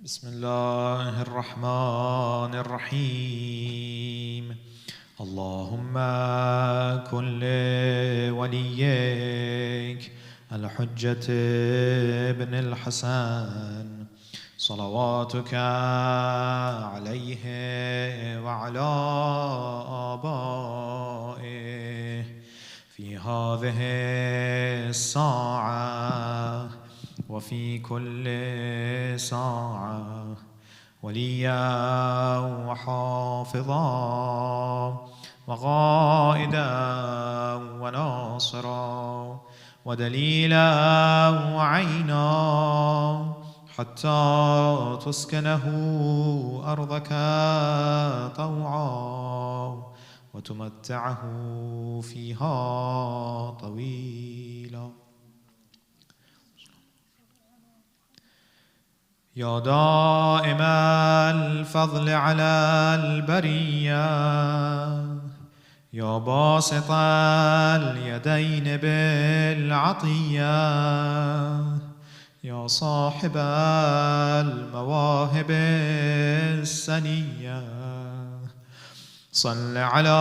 بسم الله الرحمن الرحيم. اللهم كن لوليك الحجة ابن الحسن صلواتك عليه وعلى آبائه في هذه الساعة وفي كل ساعة وليا وحافظا وقائدا وناصرا ودليلا وعينا حتى تسكنه أرضك طوعا وتمتعه فيها طويلا. يا دائم الفضل على البرية، يا باسط اليدين بالعطية، يا صاحب المواهب السنية، صل على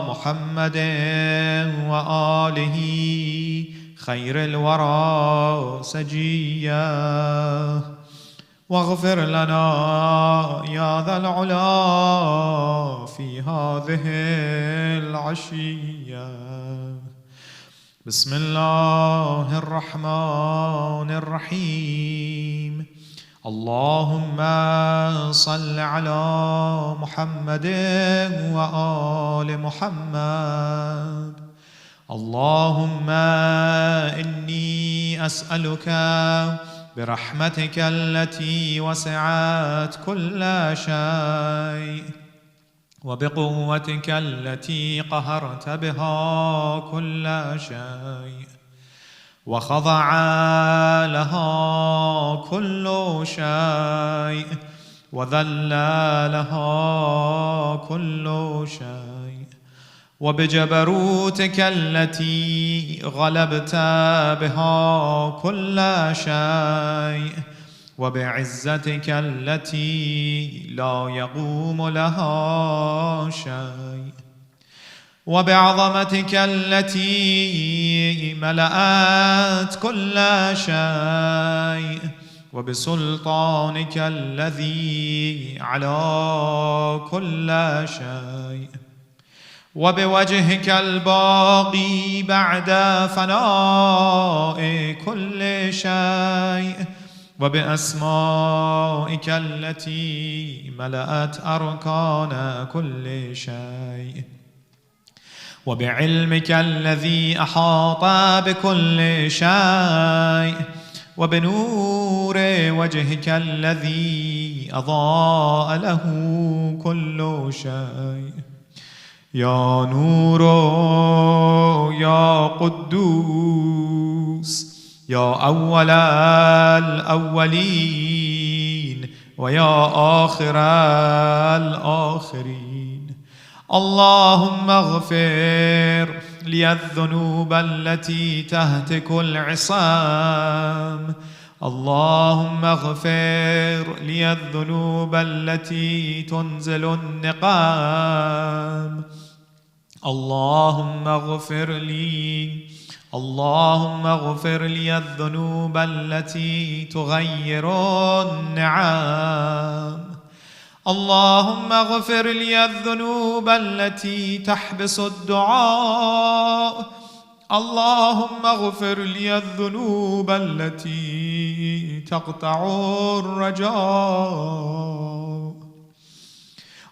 محمد وآله خير الورى سجيا، واغفر لنا يا ذا العلا في هذه العشية. بسم الله الرحمن الرحيم. اللهم صل على محمد وآل محمد. اللهم إني أسألك برحمتك التي وسعت كل شيء وبقوتك التي قهرت بها كل شيء وخضع لها كل شيء وذل لها كل شيء، وبجبروتك التي غلبت بها كل شيء وبعزتك التي لا يقوم لها شيء وبعظمتك التي ملأت كل شيء وبسلطانك الذي على كل شيء وبوجهك الباقي بعد فناء كل شيء وبأسمائك التي ملأت أركان كل شيء وبعلمك الذي أحاط بكل شيء وبنور وجهك الذي أضاء له كل شيء. يا نور يا قدوس يا أول الأولين ويا آخر الآخرين، اللهم اغفر لي الذنوب التي تهتك العصام، اللهم اغفر لي الذنوب التي تنزل النقام، اللهم اغفر لي الذنوب التي تغير النعام، اللهم اغفر لي الذنوب التي تحبس الدعاء، اللهم اغفر لي الذنوب التي تقطع الرجاء،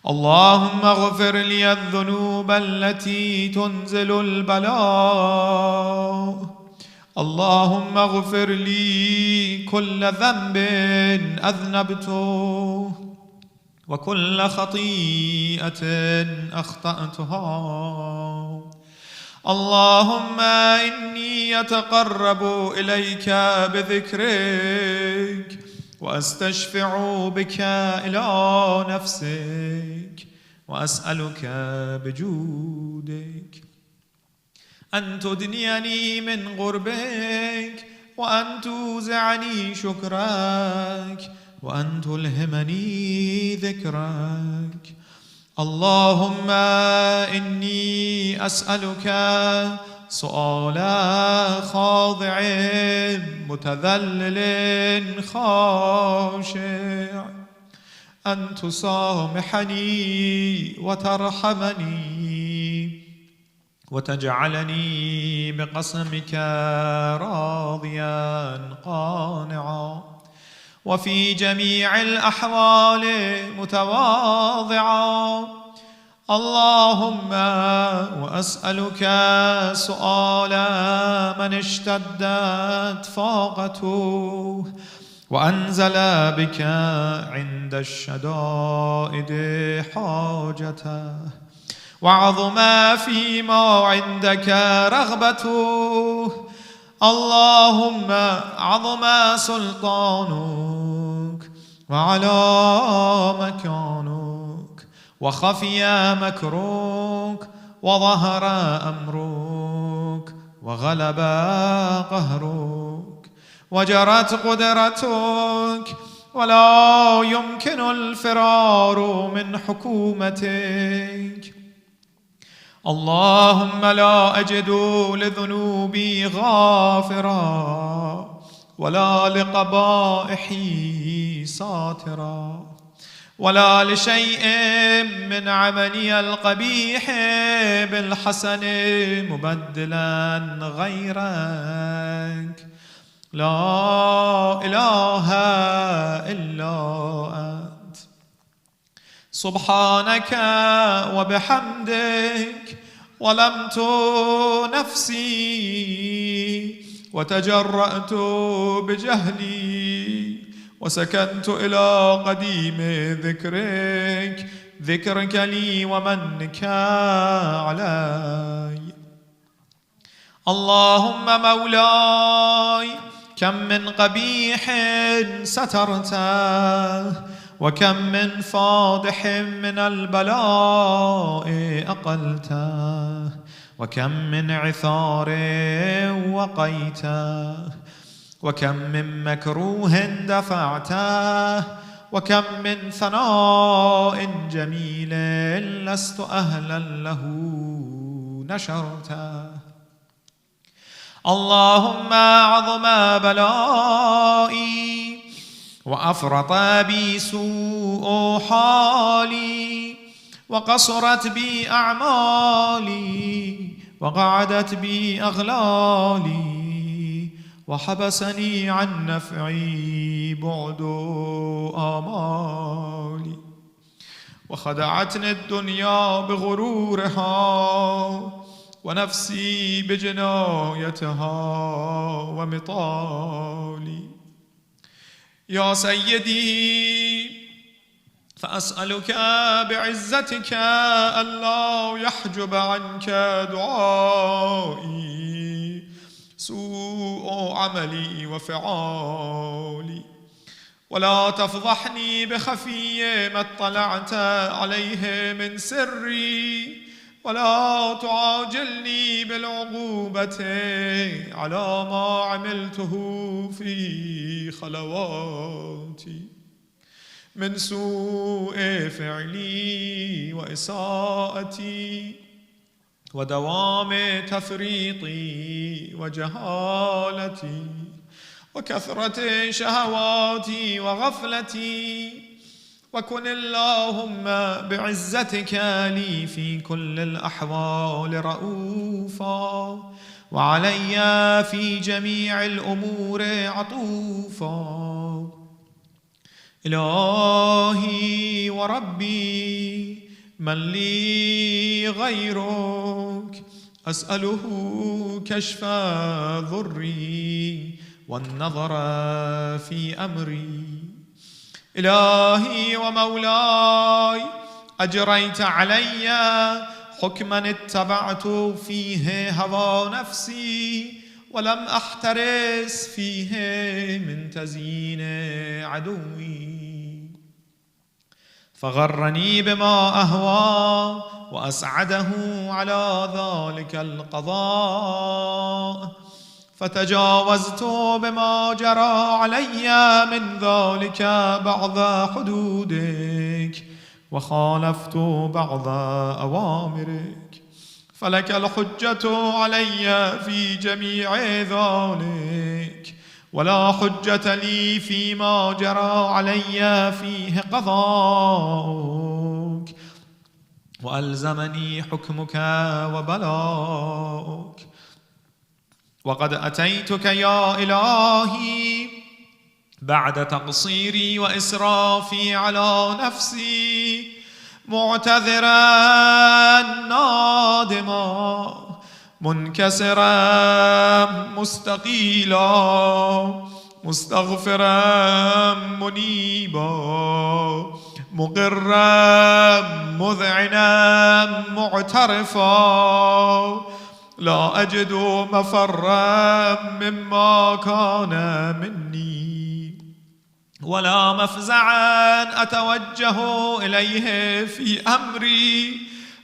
اللهم اغفر لي الذنوب التي تنزل البلاء، اللهم اغفر لي كل ذنب أذنبته وكل خطيئة أخطأتها، اللهم إني أتقرب إليك بذكرك وأستشفع بك إلى نفسك وأسألك بجودك أن تدنيني من قربك وأن توزعني شكرك وأن تلهمني ذكرك. اللهم إني أسألك سؤال خاضع متذلل خاشع أن تسامحني وترحمني وتجعلني بقسمك راضيا قانعا، وفي جميع الأحوال متواضعا. اللهم وأسألك سؤال من اشتدت فاقته وأنزل بك عند الشدائد حاجته، وعظم فيما عندك رغبته. اللهم عظم سلطانك وعلى مكانك وخفي مكرك وظهر أمرك وغلب قهرك وجرت قدرتك، ولا يمكن الفرار من حكومتك. اللهم لا أجد لذنوبي غافرا ولا لقبائحي ساترا ولا لشيء من عملي القبيح بالحسن مبدلا غيرك. لا إله إلا أنت سبحانك وبحمدك ظلمت نفسي وتجرأت بجهلي وسكنت إلى قديم ذكرك لي ومنك علي. اللهم مولاي كم من قبيح سترته وكم من فاضح من البلاء أقلته وكم من عثار وقيته وكم من مكروه دفعته وكم من ثناء جميل لست أهلا له نشرته. اللهم عظم بلائي وأفرط بي سوء حالي وقصرت بي أعمالي وقعدت بي أغلالي وحبسني عن نفعي بعد آمالي وخدعتني الدنيا بغرورها ونفسي بجنايتها ومطالي. يا سيدي فأسألك بعزتك ألا يحجب عنك دعائي سوء عملي وفعالي، ولا تفضحني بخفي ما اطلعت عليه من سري، ولا تعاجلني بالعقوبة على ما عملته في خلواتي من سوء فعلي وإساءتي ودوام تفريطي وجهالتي وكثرة شهواتي وغفلتي. وكن اللهم بعزتك لي في كل الأحوال رؤوفا وعلي في جميع الأمور عطوفا. إلهي وربي من لي غيرك أسأله كشف ضري والنظر في أمري. إلهي ومولاي أجريت علي حكما اتبعت فيه هوى نفسي ولم أحترس فيه من تزيين عدوي، فغرني بما أهوى وأسعده على ذلك القضاء، فتجاوزت بما جرى علي من ذلك بعض حدودك وخالفت بعض أوامرك، فلك الحجة علي في جميع ذلك، ولا حجة لي فيما جرى علي فيه قضاؤك، وألزمني حكمك وبلاؤك. وقد أتيتك يا إلهي بعد تقصيري وإسرافي على نفسي معتذرا نادما منكسرا مستقيلا مستغفرا منيبا مقرا مذعنا معترفا، لا أجد مفرا مما كان مني ولا مفزعا أتوجه إليه في أمري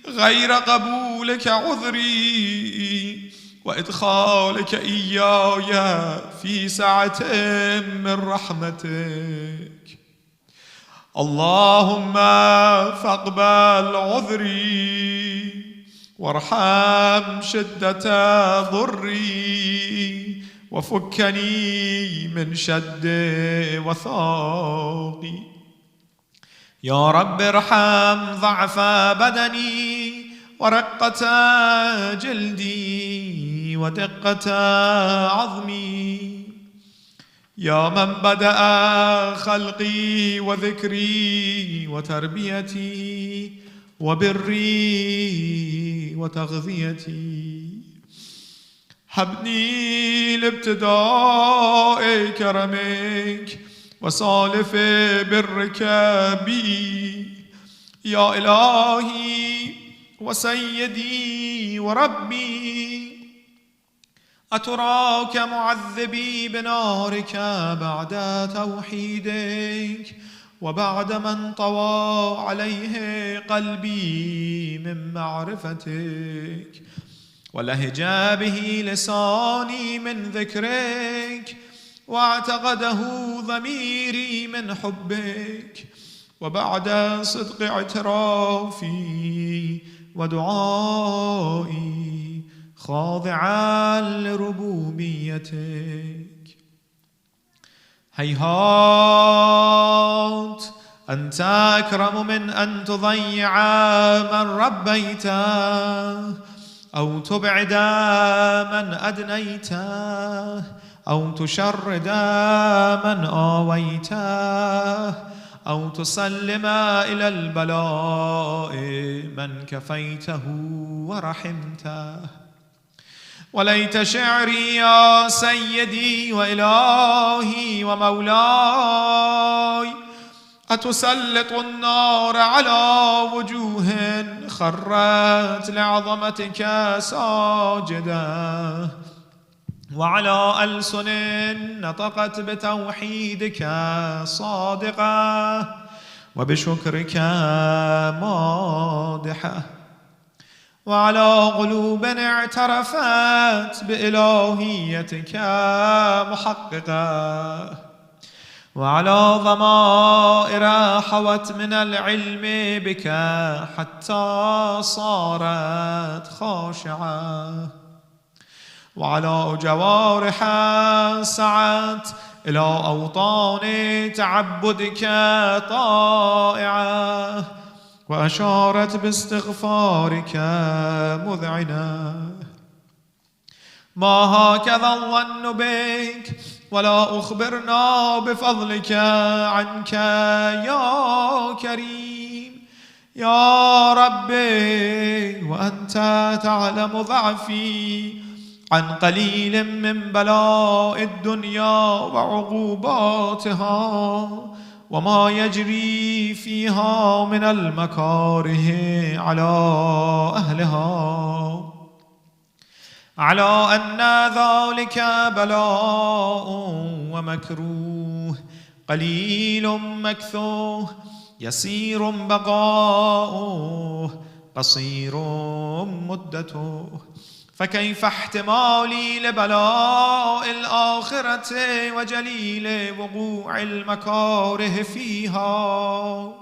غير قبولك عذري وإدخالك إياي في سعة من رحمتك. اللهم فاقبل عذري وارحم شدة ضري وفكني من شد وثاقي. يا رب ارحم ضعف بدني ورقة جلدي ودقة عظمي، يا من بدأ خلقي وذكري وتربيتي وبري وتغذيتي. هبني لابتداء كرمك وصالف برك بي يا إلهي وسيدي وربي. أتراك معذبي بنارك بعد توحيدك وبعد من طوى عليه قلبي من معرفتك ولهج به لساني من ذكرك واعتقده ضميري من حبك، وبعد صدق اعترافي ودعائي خاضعا لربوبيتك. هيهات أنت أكرم من أن تضيع من ربيته أو تبعد من أدنيته أو تشرد من آويته أو تسلم إلى البلاء من كفيته ورحمته. وليت شعري يا سيدي وإلهي ومولاي أتسلط النار على وجوه خرت لعظمتك ساجدة وعلى ألسن نطقت بتوحيدك صادقة وبشكرك مادحة، وعلى قلوب اعترفت بإلهيتك محققة، وعلى ضمائر حوت من العلم بك حتى صارت خاشعة، وعلى جوارح سعت إلى أوطان تعبدك طائعة وأشارت باستغفارك مذعنة. ما هكذا الظن بك ولا أخبرنا بفضلك عنك يا كريم يا ربي، وأنت تعلم ضعفي عن قليل من بلاء الدنيا وعقوباتها وما يجري فيها من المكاره على أهلها، على أن ذلك بلاء ومكروه قليل مكثوه يسير بقاؤه قصير مدته، فكيف احتمالي لبلاء الآخرة وجليل وقوع المكاره فيها،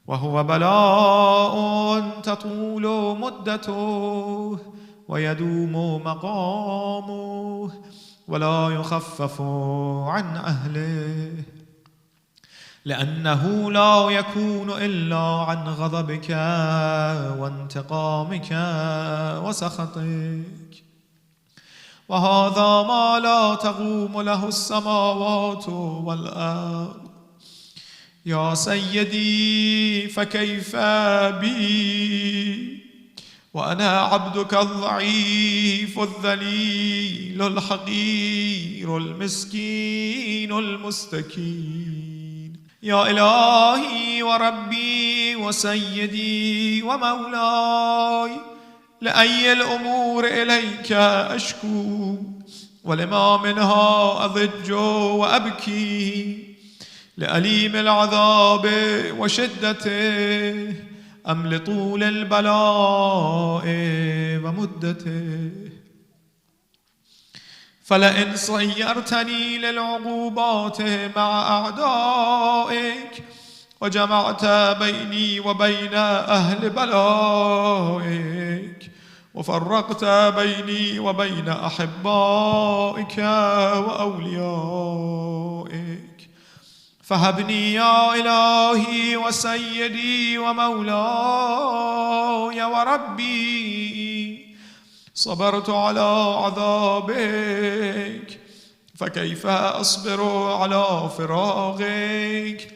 وهو بلاء تطول مدته ويدوم مقامه ولا يخفف عن أهله، لأنه لا يكون إلا عن غضبك وانتقامك وسخطك، وهذا ما لا تقوم له السماوات والأرض. يا سيدي فكيف بي وأنا عبدك الضعيف الذليل الحقير المسكين المستكين. يا إلهي وربي وسيدي ومولاي، لأي الأمور إليك أشكو، ولما منها أضج وأبكي، لأليم العذاب وشدته أم لطول البلاء ومدته؟ فلئن صيرتني للعقوبات مع أعدائك وجمعت بيني وبين أهل بلائك وفرقت بيني وبين أحبائك وأوليائك، فهبني يا إلهي وسيدي ومولاي وربي، صبرت على عذابك فكيف أصبر على فراقك؟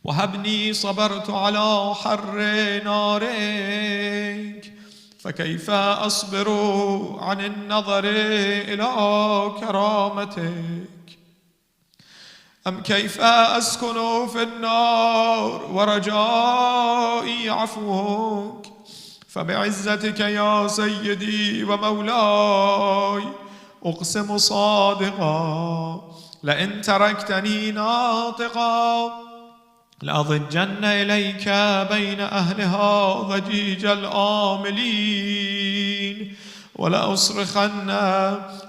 وهبني صبرت على حر نارك فكيف أصبر عن النظر إلى كرامتك؟ أم كيف أسكن في النار ورجائي عفوك؟ فبعزتك يا سيدي ومولاي أقسم صادقا، لئن تركتني ناطقا لأضجن إليك بين أهلها ضجيج الآملين،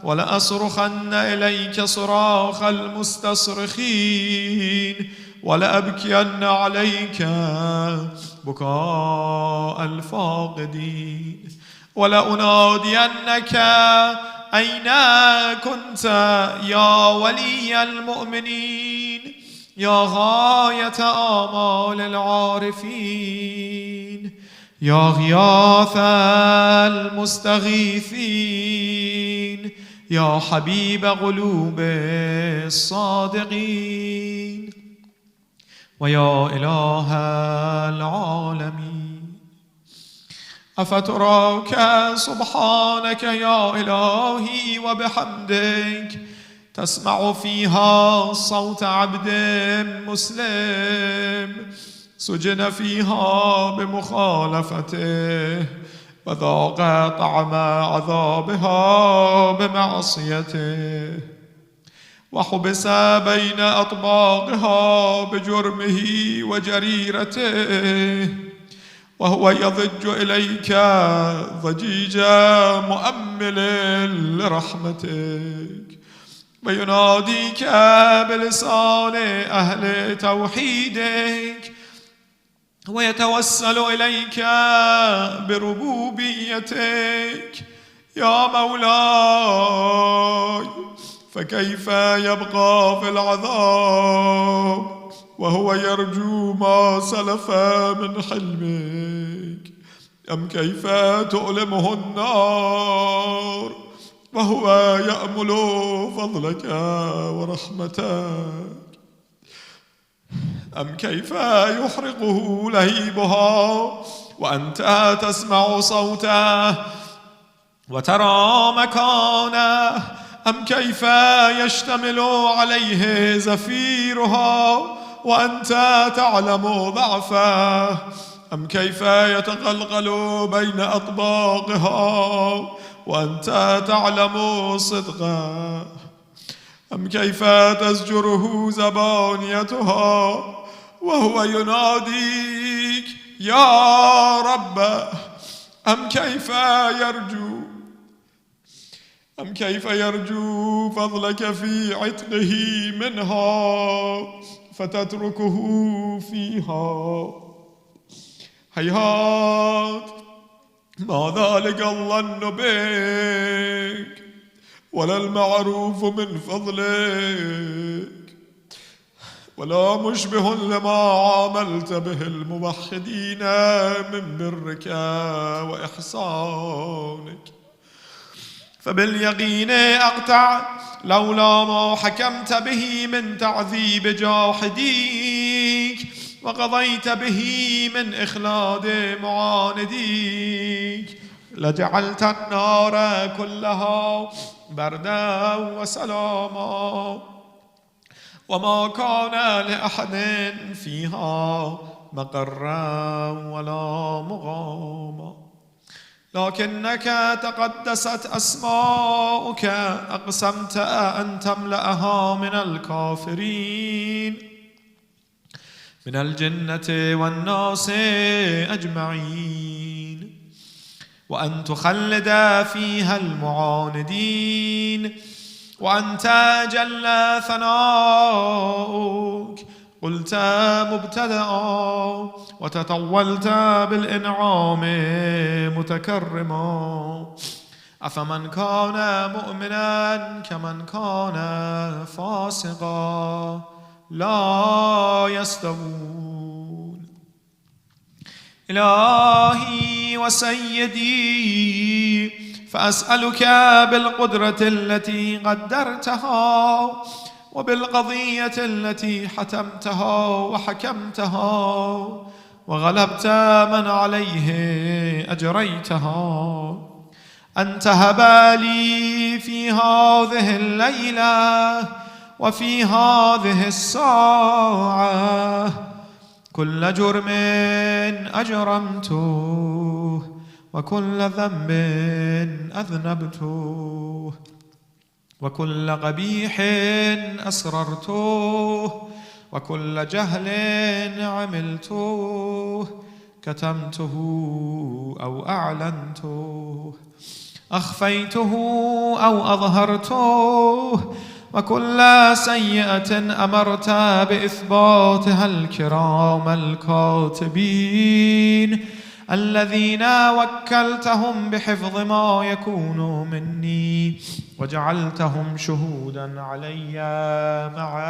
ولأصرخن إليك صراخ المستصرخين، ولأبكين عليك بكاء الفاقدين، ولأنادينك أين كنت يا ولي المؤمنين، يا غاية آمال العارفين، يا غياث المستغيثين، يا حبيب قلوب الصادقين، ويا إله العالمين. أفتراك سبحانك يا إلهي وبحمدك تسمع فيها صوت عبد مسلم سجن فيها بمخالفته وذاق طعم عذابها بمعصيته، وحبس بين أطباقها بجرمه وجريرته، وهو يضج إليك ضجيج مؤمل لرحمتك، ويناديك بلسان أهل توحيدك، ويتوسل إليك بربوبيتك. يا مولاي فكيف يبقى في العذاب وهو يرجو ما سلف من حلمك؟ أم كيف تؤلمه النار وهو يأمل فضلك ورحمتك؟ أم كيف يحرقه لهيبها وأنت تسمع صوته وترى مكانه؟ أم كيف يشتمل عليه زفيرها وأنت تعلم ضعفه؟ أم كيف يتغلغل بين أطباقها وأنت تعلم صدقه؟ أم كيف تزجره زبانيتها وهو يناديك يا رب؟ أم كيف يرجو فضلك في عتقه منها فتتركه فيها؟ هيهات، ما ذلك الظن بك ولا المعروف من فضلك، ولا مشبه لما عاملت به الموحدين من برك وإحسانك. فباليقين أقطع لولا ما حكمت به من تعذيب جاحديك وقضيت به من إخلاد معانديك لجعلت النار كلها بردا وسلاما، وما كان لأحد فيها مقرا ولا مقاما. لكنك تقدست أسماؤك أقسمت أن تملأها من الكافرين من الجنة والناس أجمعين، وأن تخلد فيها المعاندين، وأنت جل ثناؤك قلت مبتدأ وتطولت بالإنعام متكرما. أفمن كان مؤمنا كمن كان فاسقا لا يستوون. إلهي وسيدي، فأسألك بالقدرة التي قدرتها وبالقضية التي حتمتها وحكمتها وغلبت من عليه أجريتها، أن تهب لي في هذه الليلة وفي هذه الساعة كل جرم أجرمته وكل ذنب أذنبته وكل قبيح أسررته وكل جهل عملته كتمته أو أعلنته أخفيته أو أظهرته وكل سيئة أمرت بإثباتها الكرام الكاتبين الذين وكلتهم بحفظ ما يكون مني وجعلتهم شهودا علي مع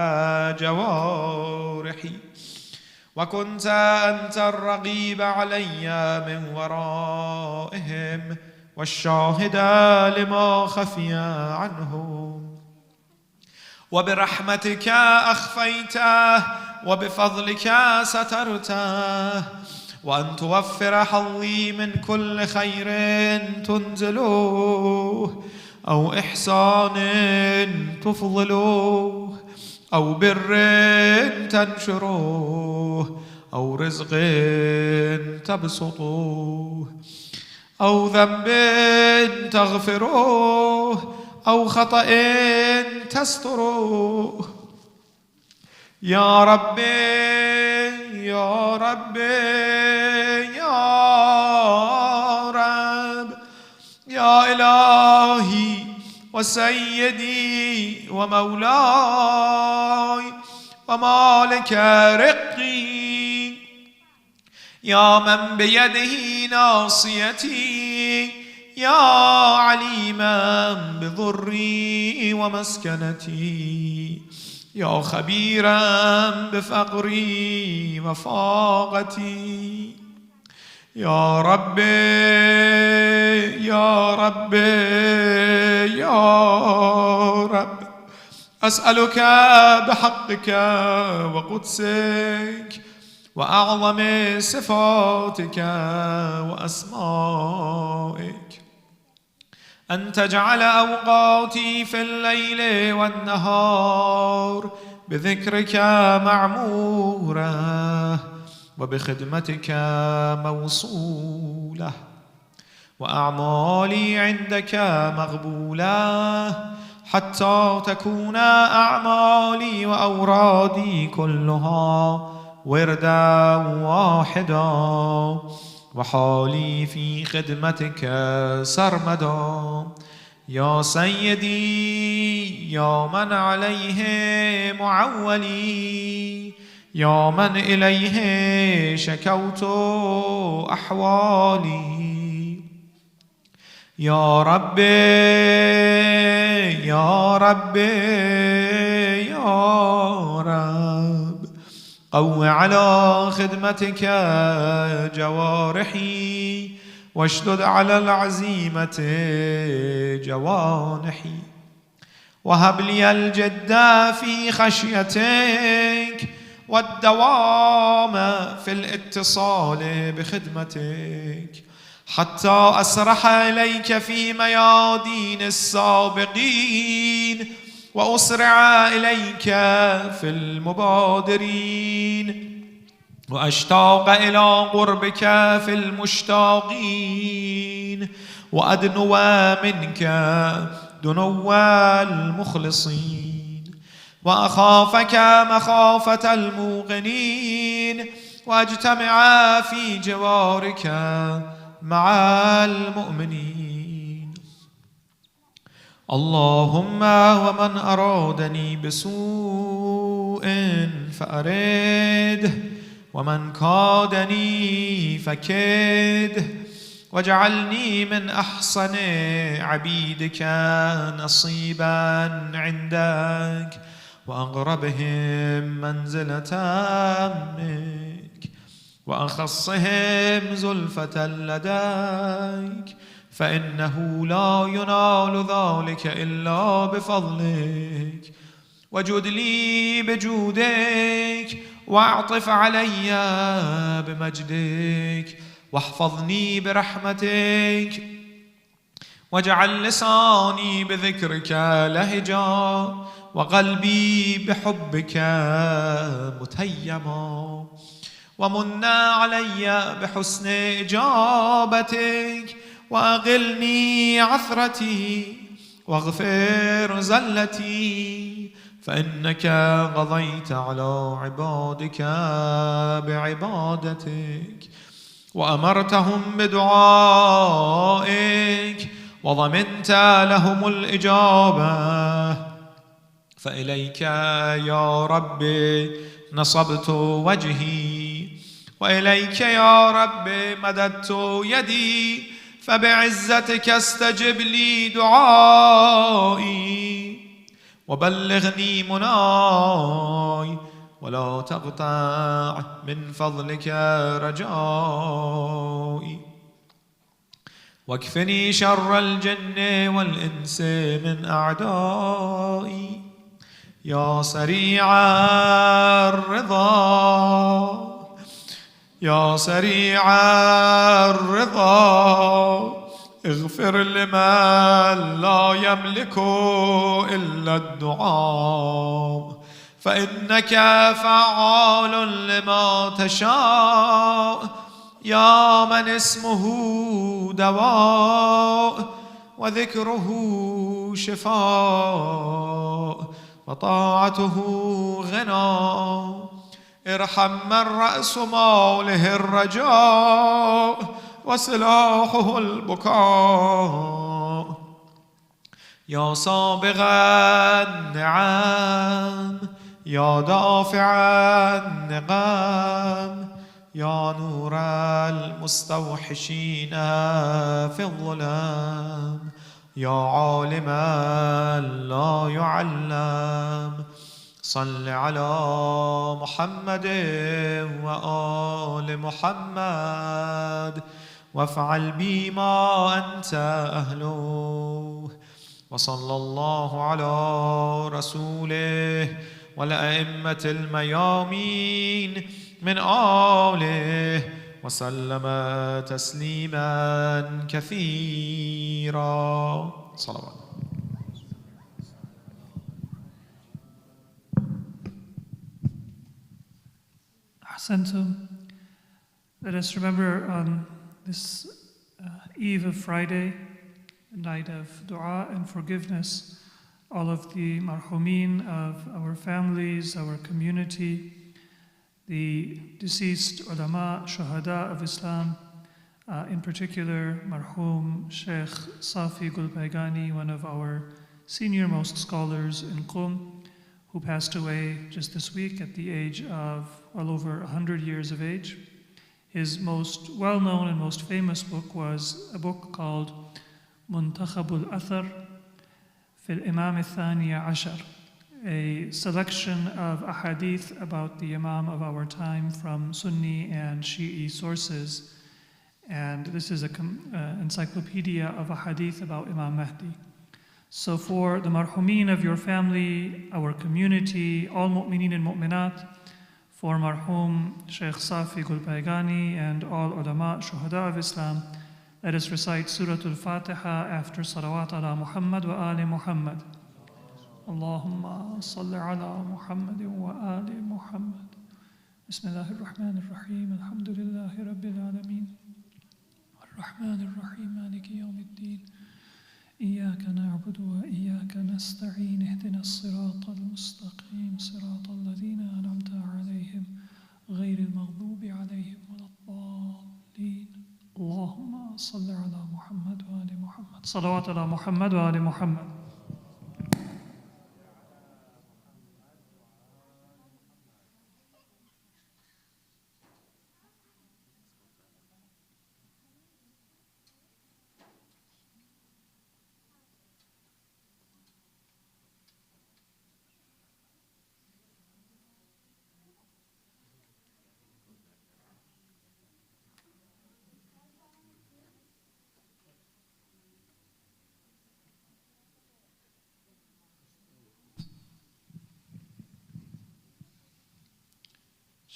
جوارحي، وكنت أنت الرقيب علي من ورائهم والشاهد لما خفي عنهم، وبرحمتك أخفيته وبفضلك سترته، وأن توفر حظي من كل خير تنزلوه أو إحسان تفضلوه أو بر تنشروه أو رزق تبسطوه أو ذنب تغفروه أو خطأ تستروه. يا ربي يا ربي يا رب، يا إلهي وسيدي ومولاي ومالك رقي، يا من بيده ناصيتي، يا عليما بضري ومسكنتي، يا خبيرا بفقري وفاقتي. يا ربي يا ربي يا رب، أسألك بحقك وقدسك وأعظم صفاتك وأسمائك أن تجعل أوقاتي في الليل والنهار بذكرك معمورة وبخدمتك موصولة، وأعمالي عندك مقبولة، حتى تكون أعمالي وأورادي كلها وردا واحدا وحالي في خدمتك سرمدا. يا سيدي يا من عليه معولي، يا من إليه شكوت أحوالي. يا ربي يا ربي يا رب، قو على خدمتك جوارحي، واشدد على العزيمة جوانحي. وهب لي الجد في خشيتك، والدوام في الاتصال بخدمتك، حتى أسرح إليك في ميادين السابقين، وأسرع إليك في المبادرين، وأشتاق إلى قربك في المشتاقين، وأدنو منك دنو المخلصين، وأخافك مخافة الموقنين، وأجتمع في جوارك مع المؤمنين. اللهم ومن أرادني بسوء فأرده، ومن كادني فكده، واجعلني من أحسن عبيدك نصيبا عندك، وأقربهم منزلة منك، وأخصهم زلفة لديك، فإنه لا ينال ذلك إلا بفضلك. وجد لي بجودك، واعطف علي بمجدك، واحفظني برحمتك، واجعل لساني بذكرك لهجا، وقلبي بحبك متيما، ومن علي بحسن إجابتك، وأغلني عثرتي، واغفر زلتي، فإنك قضيت على عبادك بعبادتك، وأمرتهم بدعائك، وضمنت لهم الإجابة. فإليك يا ربي نصبت وجهي، وإليك يا ربي مددت يدي، فبعزتك استجب لي دعائي، وبلغني مناي، ولا تقطع من فضلك رجائي. واكفني شر الجن والإنس من أعدائي. يا سريع الرضا يا سريع الرضا، اغفر لمن لا يملك إلا الدعاء، فإنك فعال لما تشاء. يا من اسمه دواء، وذكره شفاء، وطاعته غنى، ارحم من رأس ماله الرجاء، وسلاحه البكاء. يا سابغ النعم، يا دافع النقم، يا نور المستوحشين في الظلام، يا عالما لا يعلم، صل على محمد وآل محمد، وافعل بما أنت أهله. وصلى الله على رسوله والأئمة الميامين من آله، وسلم تسليما كثيرا. صلوات. Ahsantum. Let us remember on this eve of Friday, night of dua and forgiveness, all of the marhumin of our families, our community, the deceased ulama, shuhada of Islam, In particular, Marhum Sheikh Safi Gulbaigani, one of our senior-most scholars in Qum, who passed away just this week at the age of well over 100 years of age. His most well-known and most famous book was a book called Muntakhab al-Athar fil Imam al-Thani Ashar, a selection of ahadith about the Imam of our time from Sunni and Shi'i sources. And this is an encyclopedia of ahadith about Imam Mahdi. So for the marhumin of your family, our community, all mu'mineen and mu'minat, for marhum Sheikh Safi Gulbaigani and all ulama, shuhada of Islam, let us recite Surah Al-Fatiha after salawat ala Muhammad wa ali Muhammad. Allahumma salli ala Muhammad wa ali Muhammad. Bismillahir Rahmanir Rahim. Alhamdulillahi Rabbil Alameen. Ar-Rahmanir Rahim. Maliki Yawmiddin. إياك نعبد وإياك نستعين اهدنا الصراط المستقيم صراط الذين أنعمت عليهم غير المغضوب عليهم ولا الضالين اللهم صل على محمد وآل محمد صلوات على محمد وآل محمد.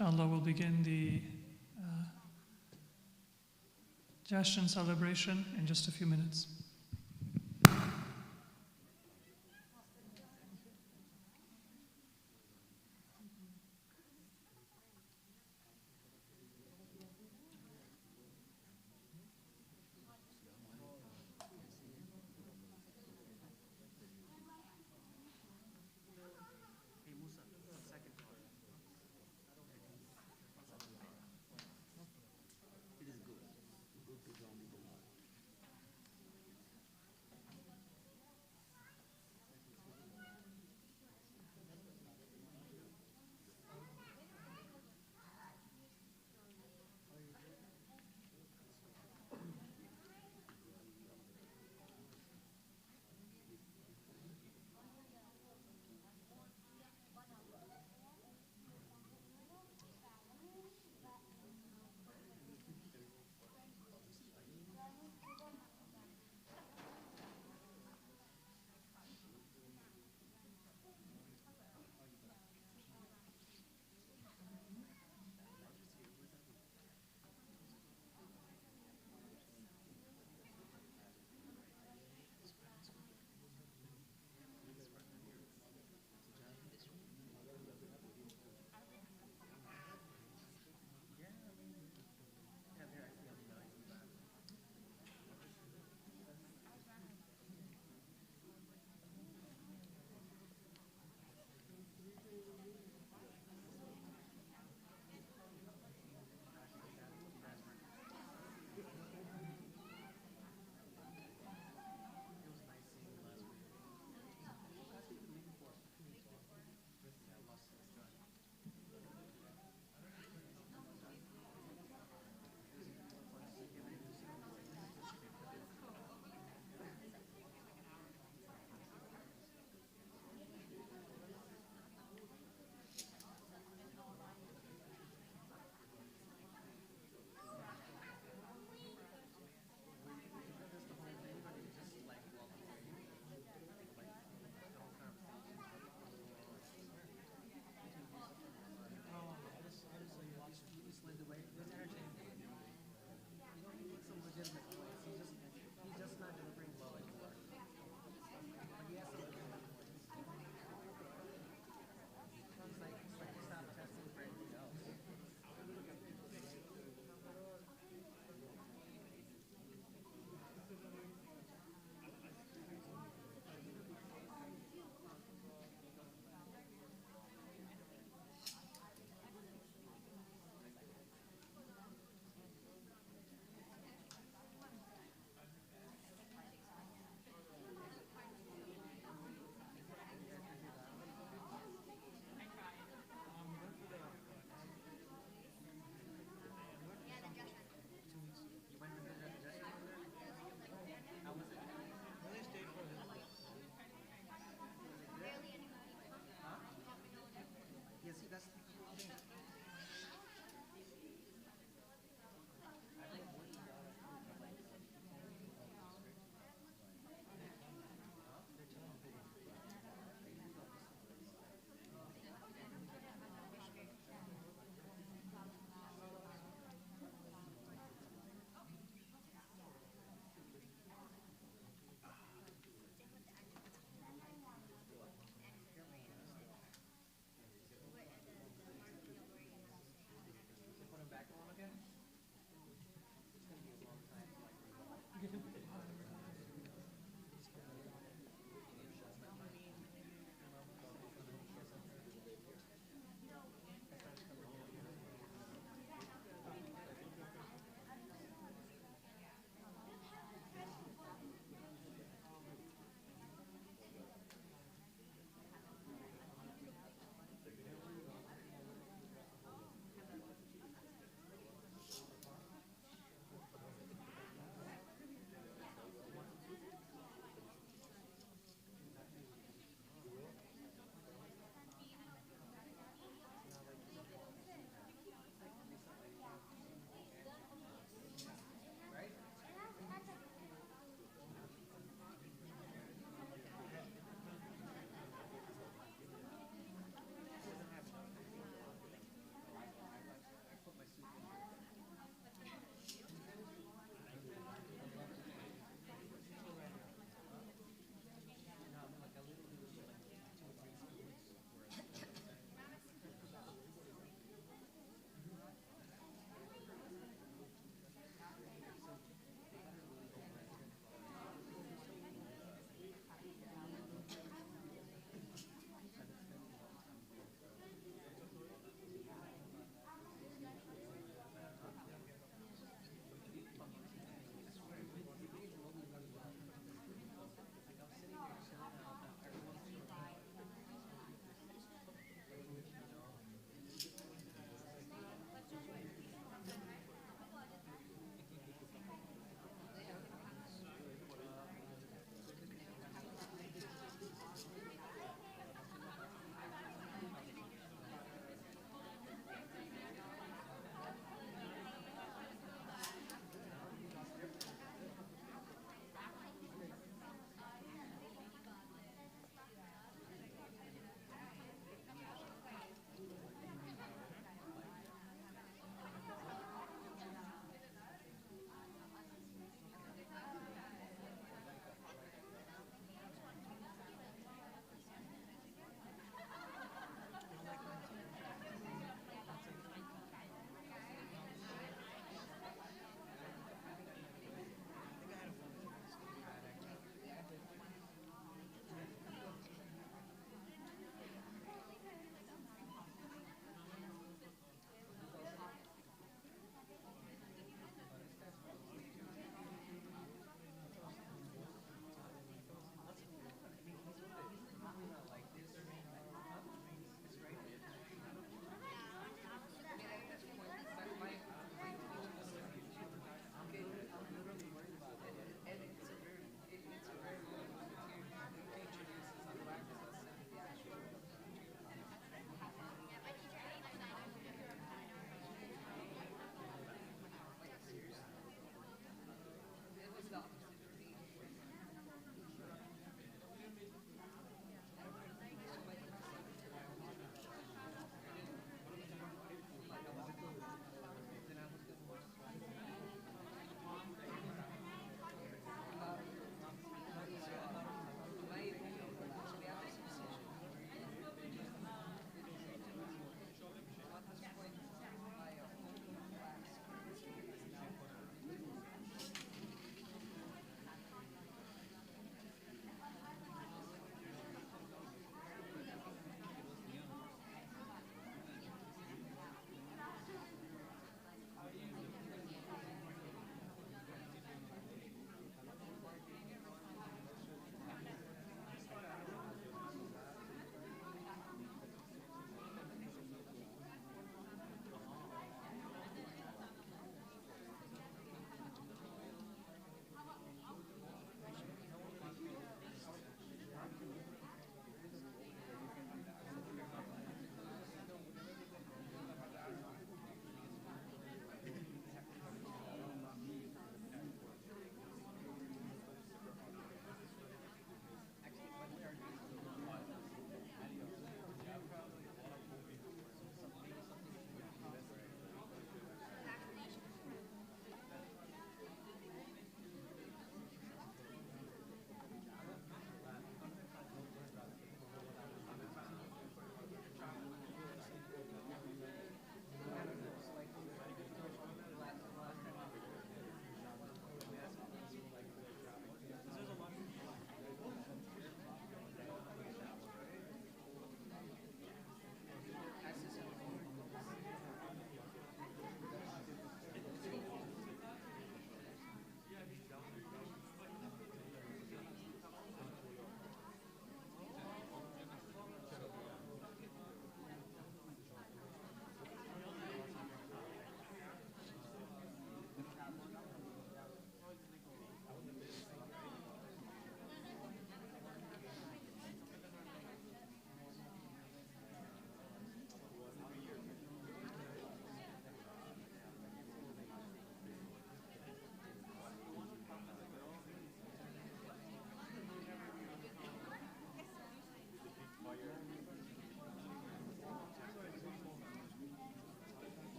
Inshallah, we'll begin the Jashan celebration in just a few minutes.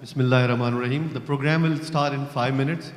Bismillahir Rahmanir Rahim. The program will start in 5 minutes.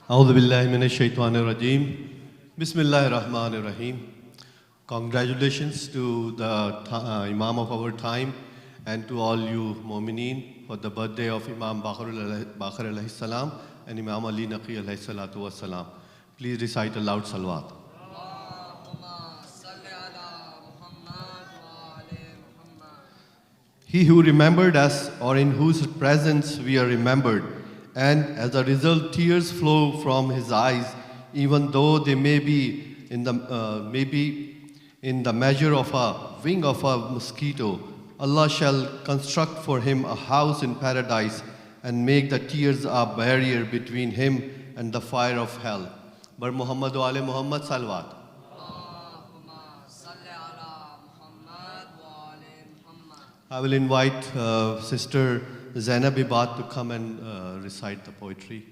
A'udhu billahi minash shaitanir rajeem. Bismillahir Rahmanir Rahim. Congratulations to the Imam of our time and to all you Mu'mineen for the birthday of Imam Baqir alayhi salam and Imam Ali Naqi alayhi salatu was salam. Please recite a loud salawat. He who remembered us or in whose presence we are remembered, and as a result tears flow from his eyes, even though they may be in the measure of a wing of a mosquito, Allah shall construct for him a house in paradise and make the tears a barrier between him and the fire of hell. Bar Muhammad wa ali Muhammad salawat. I will invite Sister Zainab Ibad to come and recite the poetry.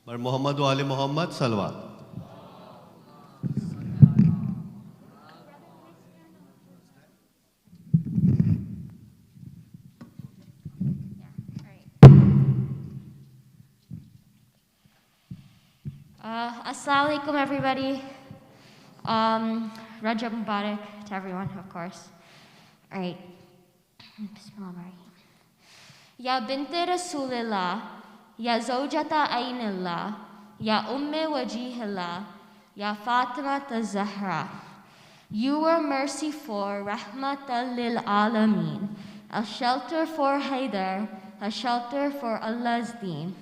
Bar Muhammad wa ali Muhammad salawat. Assalamu alaikum, everybody. Rajab Mubarak to everyone, of course. All right. Bismillahirrahmanirrahim. Ya binti Rasulillah, Ya Zawjata Aynillah, Ya Umme Wajihillah, Ya Fatima Zahra. You were mercy for Rahmatan lil Alameen, a shelter for Haidar, a shelter for Allah's deen.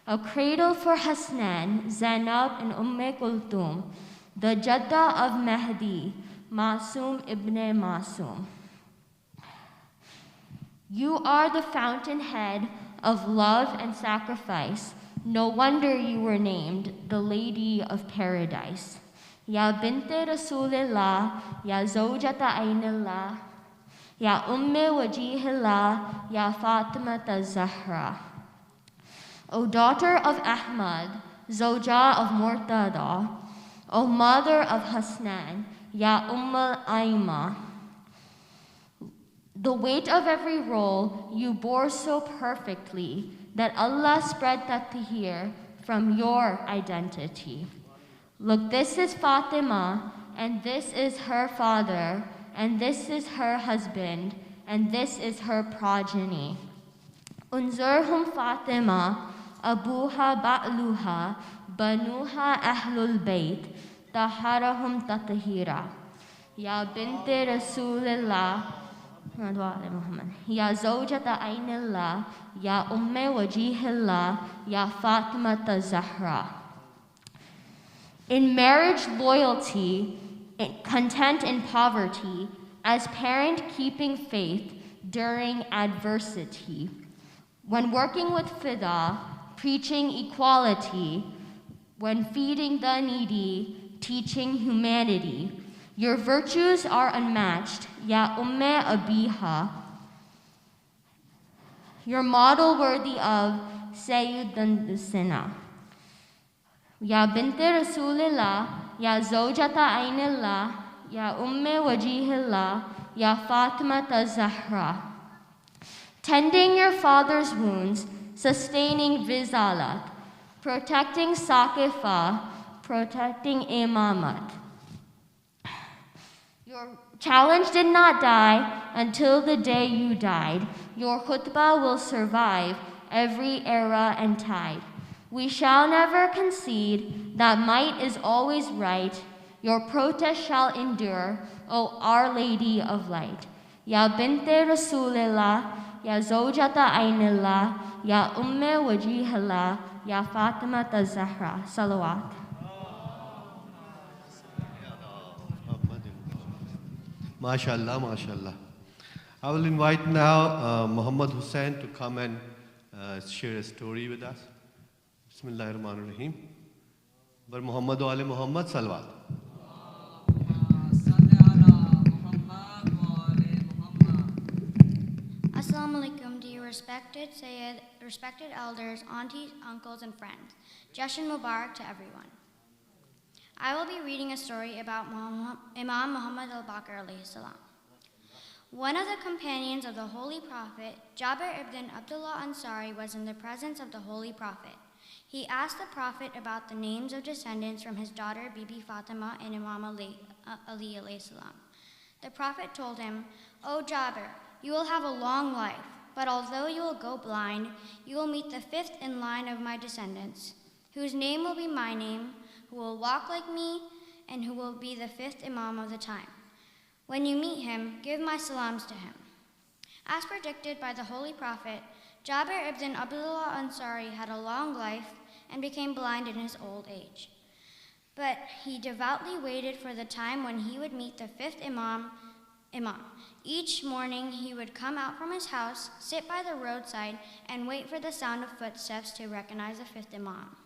A cradle for Hasnan, Zainab and Kulthum, the Jadda of Mahdi, Masoom ibn Masoom. You are the fountainhead of love and sacrifice. No wonder you were named the Lady of Paradise. Ya binti Rasulillah, Ya Zawjata Aynillah, Ya Umme Wajihillah, Ya Fatima Zahra. O daughter of Ahmad, Zawja of Murtada, O mother of Hasnan, Ya al-Aima. The weight of every role you bore so perfectly that Allah spread tathir from your identity. Look, this is Fatima, and this is her father, and this is her husband, and this is her progeny. Unzurhum Fatima, Abuha Ba'luha, Banuha Ahlul Bayt, Taharahum Tatahira. Ya binti Rasulillah, Ya Zawjata Aynillah, Ya Umme Wajihillah, Ya Fatima Zahra. In marriage, loyalty, content in poverty, as parent keeping faith during adversity. When working with Fida, preaching equality, when feeding the needy, teaching humanity. Your virtues are unmatched, Ya Umme Abiha. Your model worthy of Sayyidun Sina. Ya binti Rasulillah, Ya Zawjata Aynillah, Ya Umme Wajihillah, Ya Fatima Zahra. Tending your father's wounds, sustaining Vizalat, protecting Saqifa, protecting Imamat. Your challenge did not die until the day you died. Your khutbah will survive every era and tide. We shall never concede that might is always right. Your protest shall endure, O Our Lady of Light. Ya binti Rasulillah, Ya Zawjata Aynillah, Ya Umme Wajihillah, Ya Fatima Zahra. Salawat. MashaAllah, MashaAllah. I will invite now Muhammad Hussain to come and share a story with us. Bismillahirrahmanirrahim. Bar Muhammad wa ali Muhammad salawat. Assalamu alaikum, dear respected Sayyid, respected elders, aunties, uncles, and friends. Jashan Mubarak to everyone. I will be reading a story about Imam Muhammad al-Baqir alayhi salam. One of the companions of the Holy Prophet, Jabir ibn Abdullah Ansari, was in the presence of the Holy Prophet. He asked the Prophet about the names of descendants from his daughter Bibi Fatima and Imam Ali alayhi salam. The Prophet told him, "O Jabir, you will have a long life, but although you will go blind, you will meet the fifth in line of my descendants, whose name will be my name, who will walk like me, and who will be the fifth Imam of the time. When you meet him, give my salams to him." As predicted by the Holy Prophet, Jabir ibn Abdullah Ansari had a long life and became blind in his old age. But he devoutly waited for the time when he would meet the fifth Imam. Each morning he would come out from his house, sit by the roadside, and wait for the sound of footsteps to recognize the fifth Imam.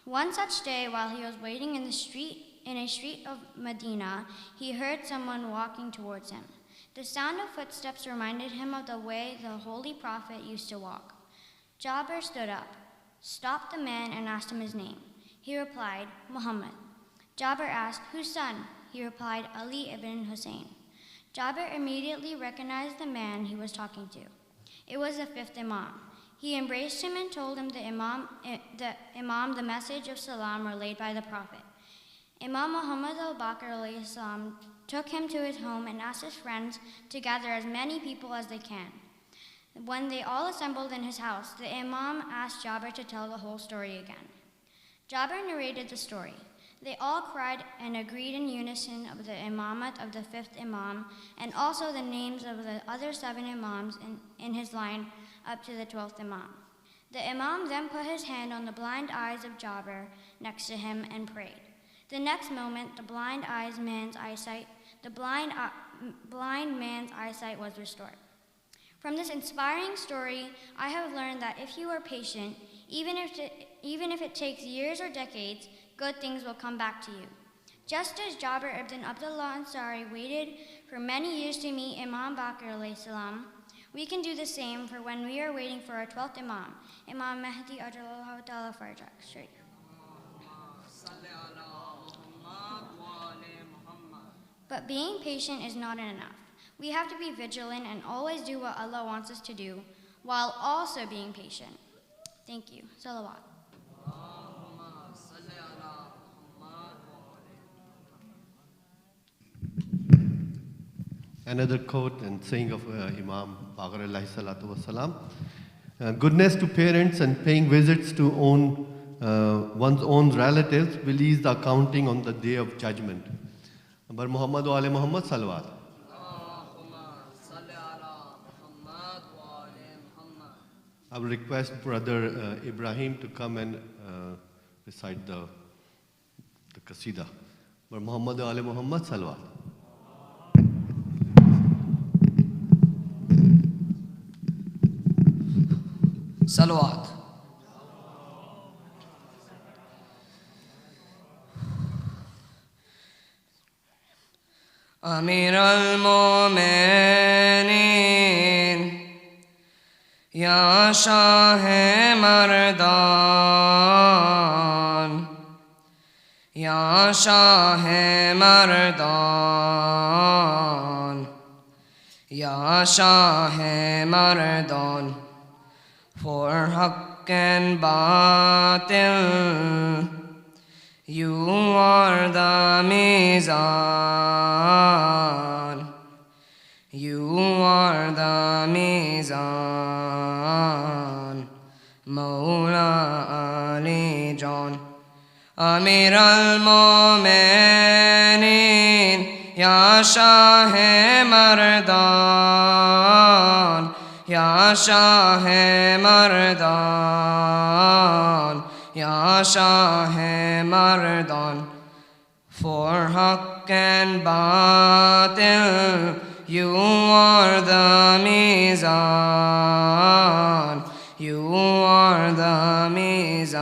One such day, while he was waiting in a street of Medina, he heard someone walking towards him. The sound of footsteps reminded him of the way the Holy Prophet used to walk. Jabir stood up, stopped the man, and asked him his name. He replied, "Muhammad." Jabir asked, "Whose son?" He replied, "Ali ibn Hussein." Jabir immediately recognized the man he was talking to. It was the fifth Imam. He embraced him and told him the Imam the message of salam relayed by the Prophet. Imam Muhammad al-Baqir alayhi salam took him to his home and asked his friends to gather as many people as they can. When they all assembled in his house, the Imam asked Jabir to tell the whole story again. Jabir narrated the story. They all cried and agreed in unison of the imamat of the fifth Imam and also the names of the other 7 Imams in his line up to the 12th Imam. The Imam then put his hand on the blind eyes of Jabir next to him and prayed. The next moment, the blind man's eyesight was restored. From this inspiring story, I have learned that if you are patient, even if it takes years or decades, good things will come back to you. Just as Jabir ibn Abdullah Ansari waited for many years to meet Imam Baqir alayhi salam, we can do the same for when we are waiting for our 12th Imam, Imam Mahdi Ajalallahu Ta'ala Farjak. But being patient is not enough. We have to be vigilant and always do what Allah wants us to do, while also being patient. Thank you. Salawat. Another quote and saying of Imam Baqir alayhi salatu wasalam. Goodness to parents and paying visits to one's own relatives will ease the accounting on the day of judgment. Bar Muhammad wa ali Muhammad salawat. I will request Brother Ibrahim to come and recite the Qasida. Bar Muhammad wa ali Muhammad salawat. Salawat. Amir al-Mu'minin, Ya Shahe Mardan, Ya Shahe Mardan, Ya Shahe Mardan. For haqq and batil, you are the mizan. You are the mizan. Mawla Ali John. Amir al-Mu'minin, Ya Shahe Mardan, Ya Shahe Mardan, Ya Shahe Mardan. For haqq and batil, you are the mizan. You are the mizan.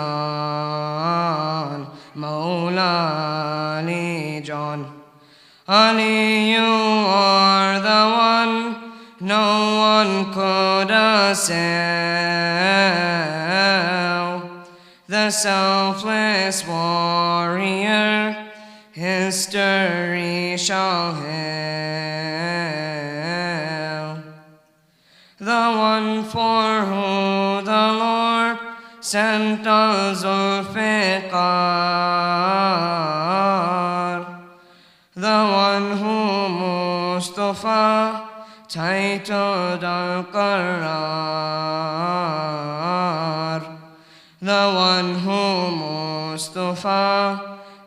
Mawla Ali John. Ali, you are the one no one could assail. The selfless warrior history shall hail. The one for whom the Lord Santa Zulfiqar, the one who Mustafa titled Al-Qarar, the one who Mustafa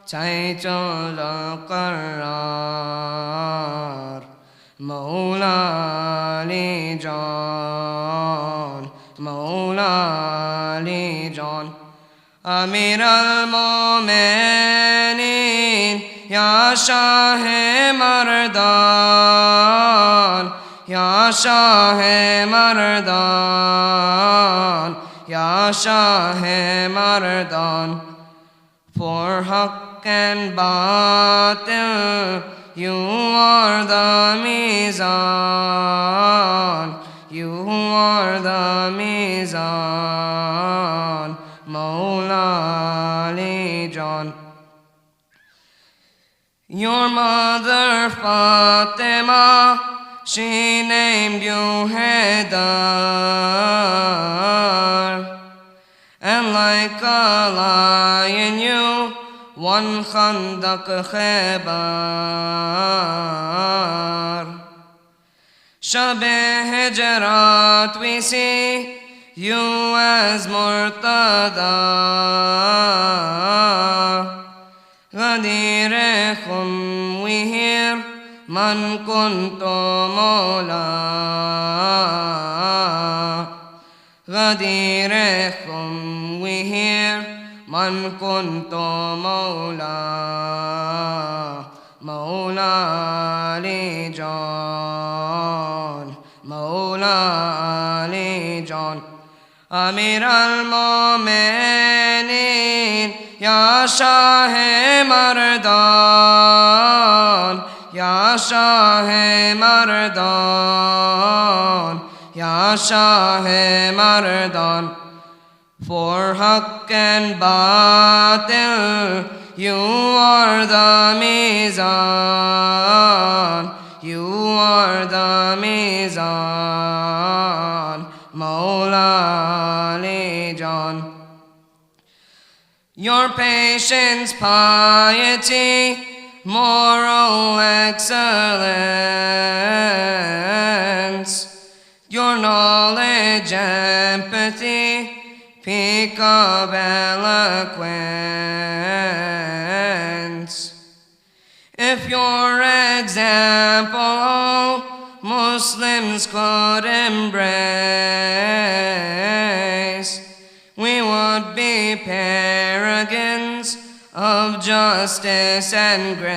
titled Al-Qarar, Mawla Ali John, Mawla Ali John, Amir al-Mu'minin, Ya Shahe Mardan, Ya Shahe Mardan, Ya Shahe Mardan. For Haqq and Batil, you are the Mizan, you are the Mizan, Mawla Ali John. Your mother Fatima, she named you Haidar, and like a lion you won Khandaq Khaybar. Shab-e Hijrat we see you as Murtada, Ghadir Khum we hear Man kuntu Mawla, Ghadir Khum we hear Man kuntu Mawla, Mawla Ali John, Mawla Ali John, Amir al-Mu'minin, Ya Shahe Mardan, Ya Shahe Mardan, Ya Shahe Mardan. For Haqq and Batil, you are the Mizan, you are the Mizan, Mawla Ali John. Your patience, piety, moral excellence, your knowledge, empathy, peak of eloquence. If your example Muslims could embrace, we would be paragons of justice and grace.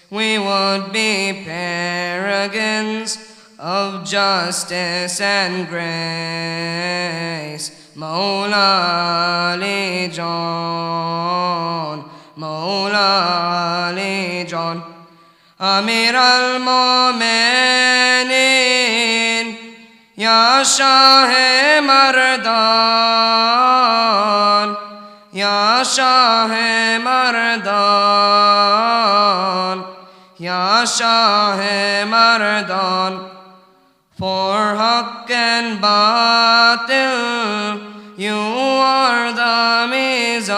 We would be paragons of justice and grace. Mawla Ali John, Mawla Ali John, Amir al-Mu'minin, Ya Shahe Mardan, Ya Shahe Mardan, Ya Shahe Mardan. For Haqq and Batil, you are the Mizan,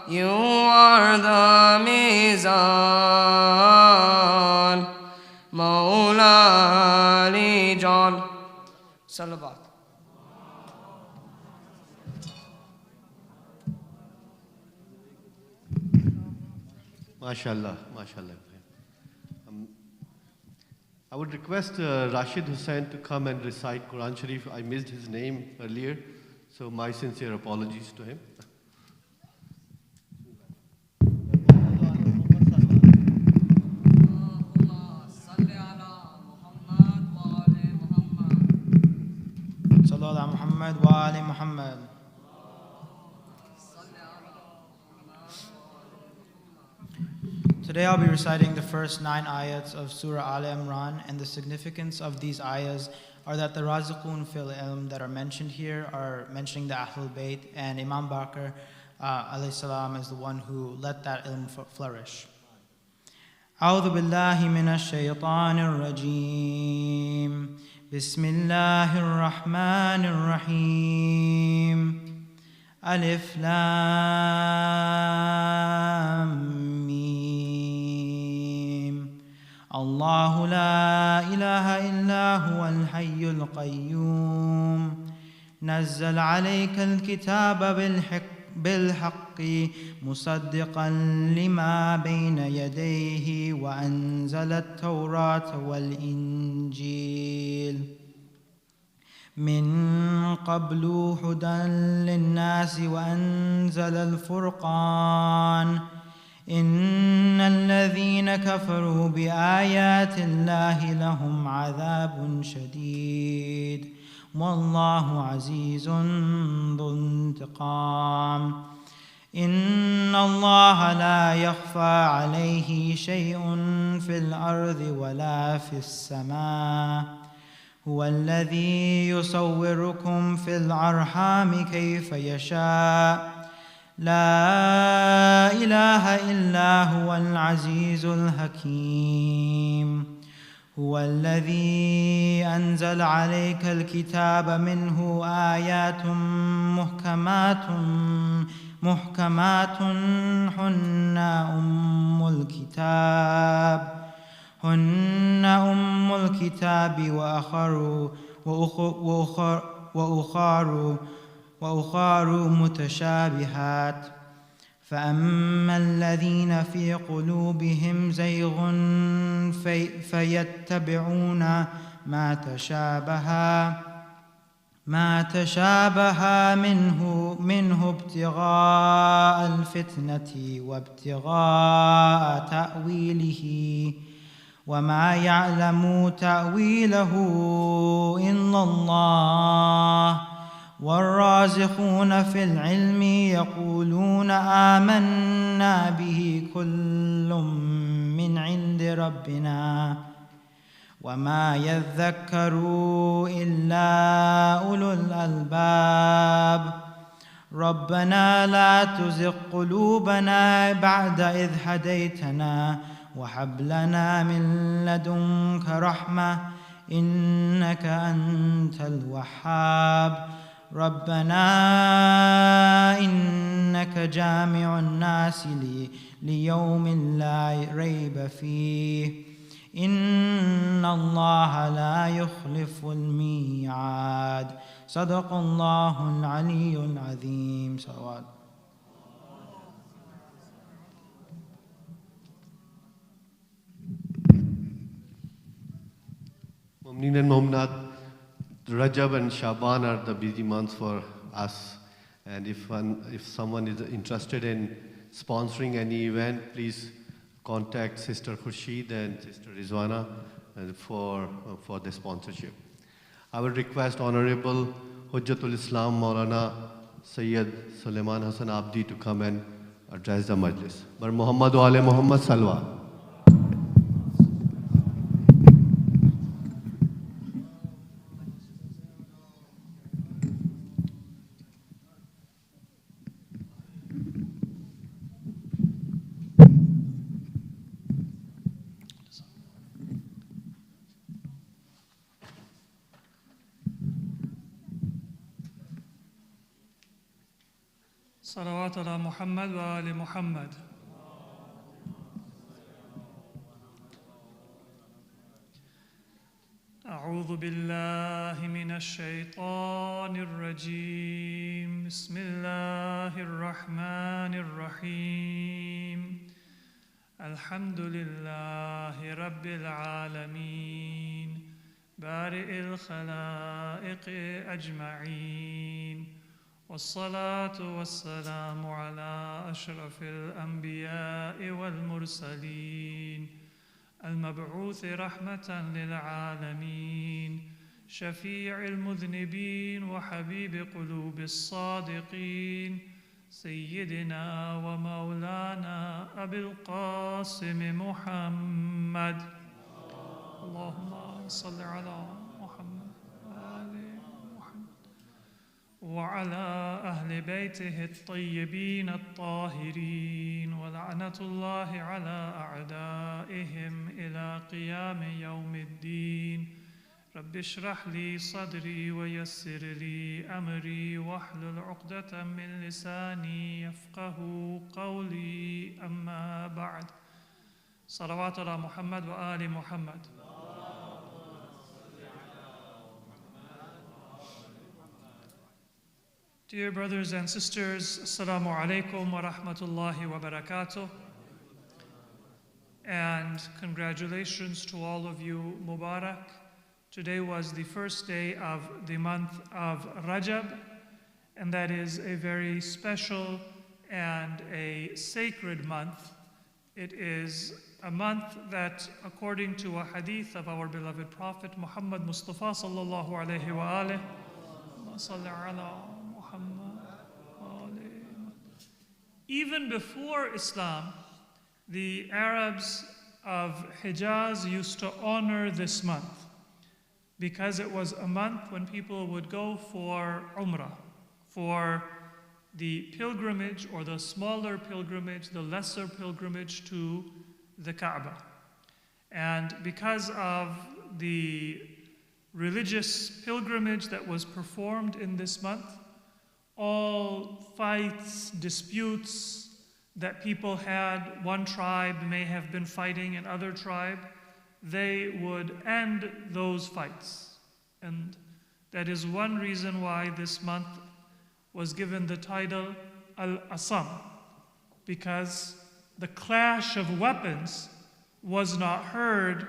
you are the Mizan, Mawla Ali John. Salavat. MashaAllah, MashaAllah. I would request Rashid Hussain to come and recite Quran Sharif. I missed his name earlier, so my sincere apologies to him. Sallallahu ala Muhammad wa ali Muhammad. Today I'll be reciting the first 9 ayats of Surah Al-Imran, and the significance of these ayahs are that the Raziqun fil ilm that are mentioned here are mentioning the Ahlul Bayt, and Imam Bakr alayhi salam is the one who let that ilm flourish. أعوذ بالله من الشيطان الرجيم بسم الله الرحمن الرحيم ألف لام ميم الله لا إله إلا هو الحي القيوم نزل عليك الكتاب بالحق مصدقا لما بين يديه وأنزل التوراة والإنجيل من قبل هدى للناس وأنزل الفرقان إن الذين كفروا بآيات الله لهم عذاب شديد والله عزيز ذو انتقام إن الله لا يخفى عليه شيء في الأرض ولا في السماء هو الذي يصوركم في الأرحام كيف يشاء لا إله إلا هو العزيز الحكيم هو الذي أنزل عليك الكتاب منه آيات محكمات هن أم الكتاب وأخر متشابهات فأما الذين في قلوبهم زيغ فيتبعون ما تشابه منه ابتغاء الفتنة وابتغاء تأويله وما يعلم تأويله إلا الله والراسخون في العلم يقولون آمنا به كل من عند ربنا وما يذكر إلا أولو الألباب ربنا لا تزغ قلوبنا بعد إذ هديتنا وهب لنا من لدنك رحمة إنك أنت الوهاب ربنا إنك جامع الناس ليوم لا ريب فيه إن الله لا يخلف الميعاد صدق الله العلي العظيم صلوات Mu'mineen and Mu'minat, Rajab and Shaban are the busy months for us. And if someone is interested in sponsoring any event, please contact Sister Khurshid and Sister Rizwana for the sponsorship. I will request Honorable Hujjatul Islam Maulana Sayyid Sulaiman Hassan Abdi to come and address the Majlis. Bar Muhammad wa ale Muhammad Salwa. صلوات على محمد وآل محمد أعوذ بالله من الشيطان الرجيم بسم الله الرحمن الرحيم الحمد لله رب العالمين بارئ الخلائق أجمعين والصلاة والسلام على أشرف الأنبياء والمرسلين المبعوث رحمة للعالمين شفيع المذنبين وحبيب قلوب الصادقين سيدنا ومولانا أبي القاسم محمد اللهم صل على محمد وعلى أهل بيته الطيبين الطاهرين ولعنة الله على أعدائهم إلى قيام يوم الدين رب اشرح لي صدري ويسر لي أمري واحلل عقدة من لساني يفقه قولي أما بعد صلوات على محمد وآل محمد. Dear brothers and sisters, Assalamu alaikum wa rahmatullahi wa barakatuh. And congratulations to all of you, Mubarak. Today was the first day of the month of Rajab, and that is a very special and a sacred month. It is a month that, according to a hadith of our beloved Prophet Muhammad Mustafa sallallahu alayhi wa alihi, even before Islam, the Arabs of Hijaz used to honor this month because it was a month when people would go for Umrah, for the pilgrimage or the smaller pilgrimage, the lesser pilgrimage to the Kaaba. And because of the religious pilgrimage that was performed in this month, all fights, disputes that people had, one tribe may have been fighting another tribe, they would end those fights. And that is one reason why this month was given the title al-Asr, because the clash of weapons was not heard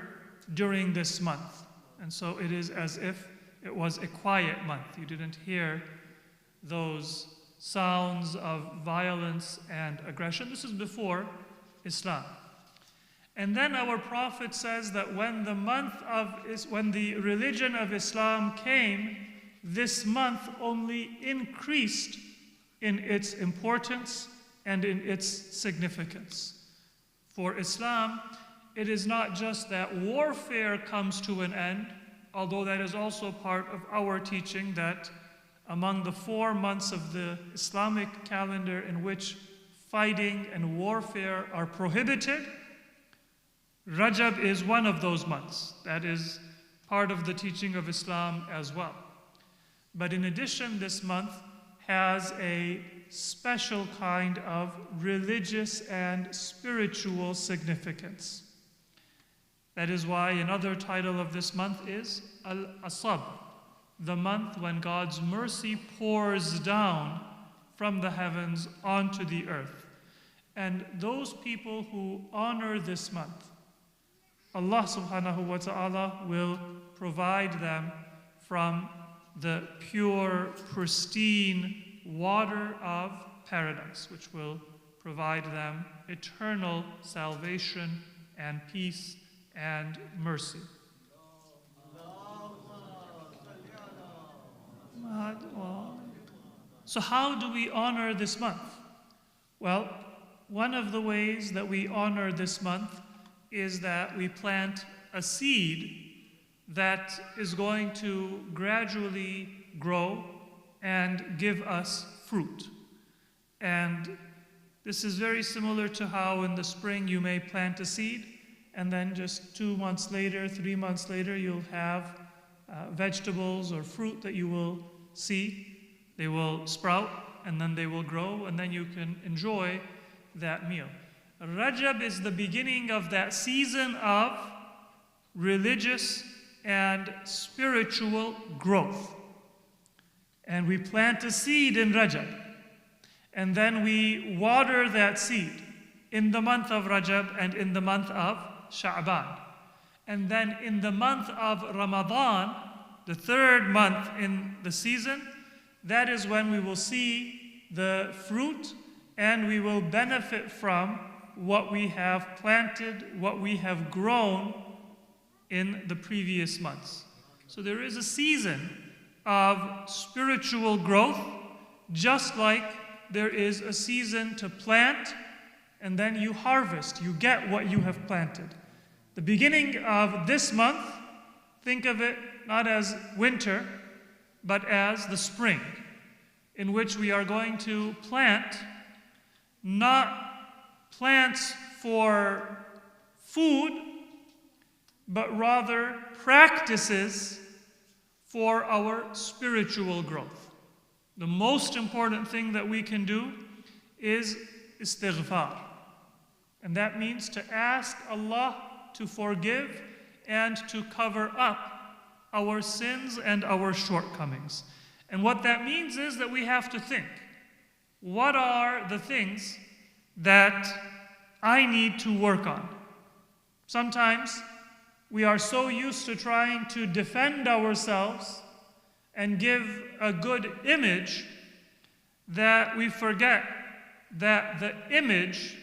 during this month. And so it is as if it was a quiet month. You didn't hear those sounds of violence and aggression. This is before Islam. And then our Prophet says that when the religion of Islam came, this month only increased in its importance and in its significance. For Islam, it is not just that warfare comes to an end, although that is also part of our teaching that among the 4 months of the Islamic calendar in which fighting and warfare are prohibited, Rajab is one of those months. That is part of the teaching of Islam as well. But in addition, this month has a special kind of religious and spiritual significance. That is why another title of this month is al-Asr, the month when God's mercy pours down from the heavens onto the earth. And those people who honor this month, Allah subhanahu wa ta'ala will provide them from the pure, pristine water of paradise, which will provide them eternal salvation and peace and mercy. So how do we honor this month? Well, one of the ways that we honor this month is that we plant a seed that is going to gradually grow and give us fruit. And this is very similar to how in the spring you may plant a seed, and then just 2 months later, 3 months later, you'll have vegetables or fruit that you will see. They will sprout, and then they will grow, and then you can enjoy that meal. Rajab is the beginning of that season of religious and spiritual growth. And we plant a seed in Rajab. And then we water that seed in the month of Rajab and in the month of Sha'ban. And then in the month of Ramadan, the 3rd month in the season, that is when we will see the fruit and we will benefit from what we have planted, what we have grown in the previous months. So there is a season of spiritual growth, just like there is a season to plant and then you harvest, you get what you have planted. The beginning of this month, think of it not as winter, but as the spring, in which we are going to plant, not plants for food, but rather practices for our spiritual growth. The most important thing that we can do is istighfar. And that means to ask Allah to forgive and to cover up our sins and our shortcomings. And what that means is that we have to think, what are the things that I need to work on? Sometimes we are so used to trying to defend ourselves and give a good image that we forget that the image,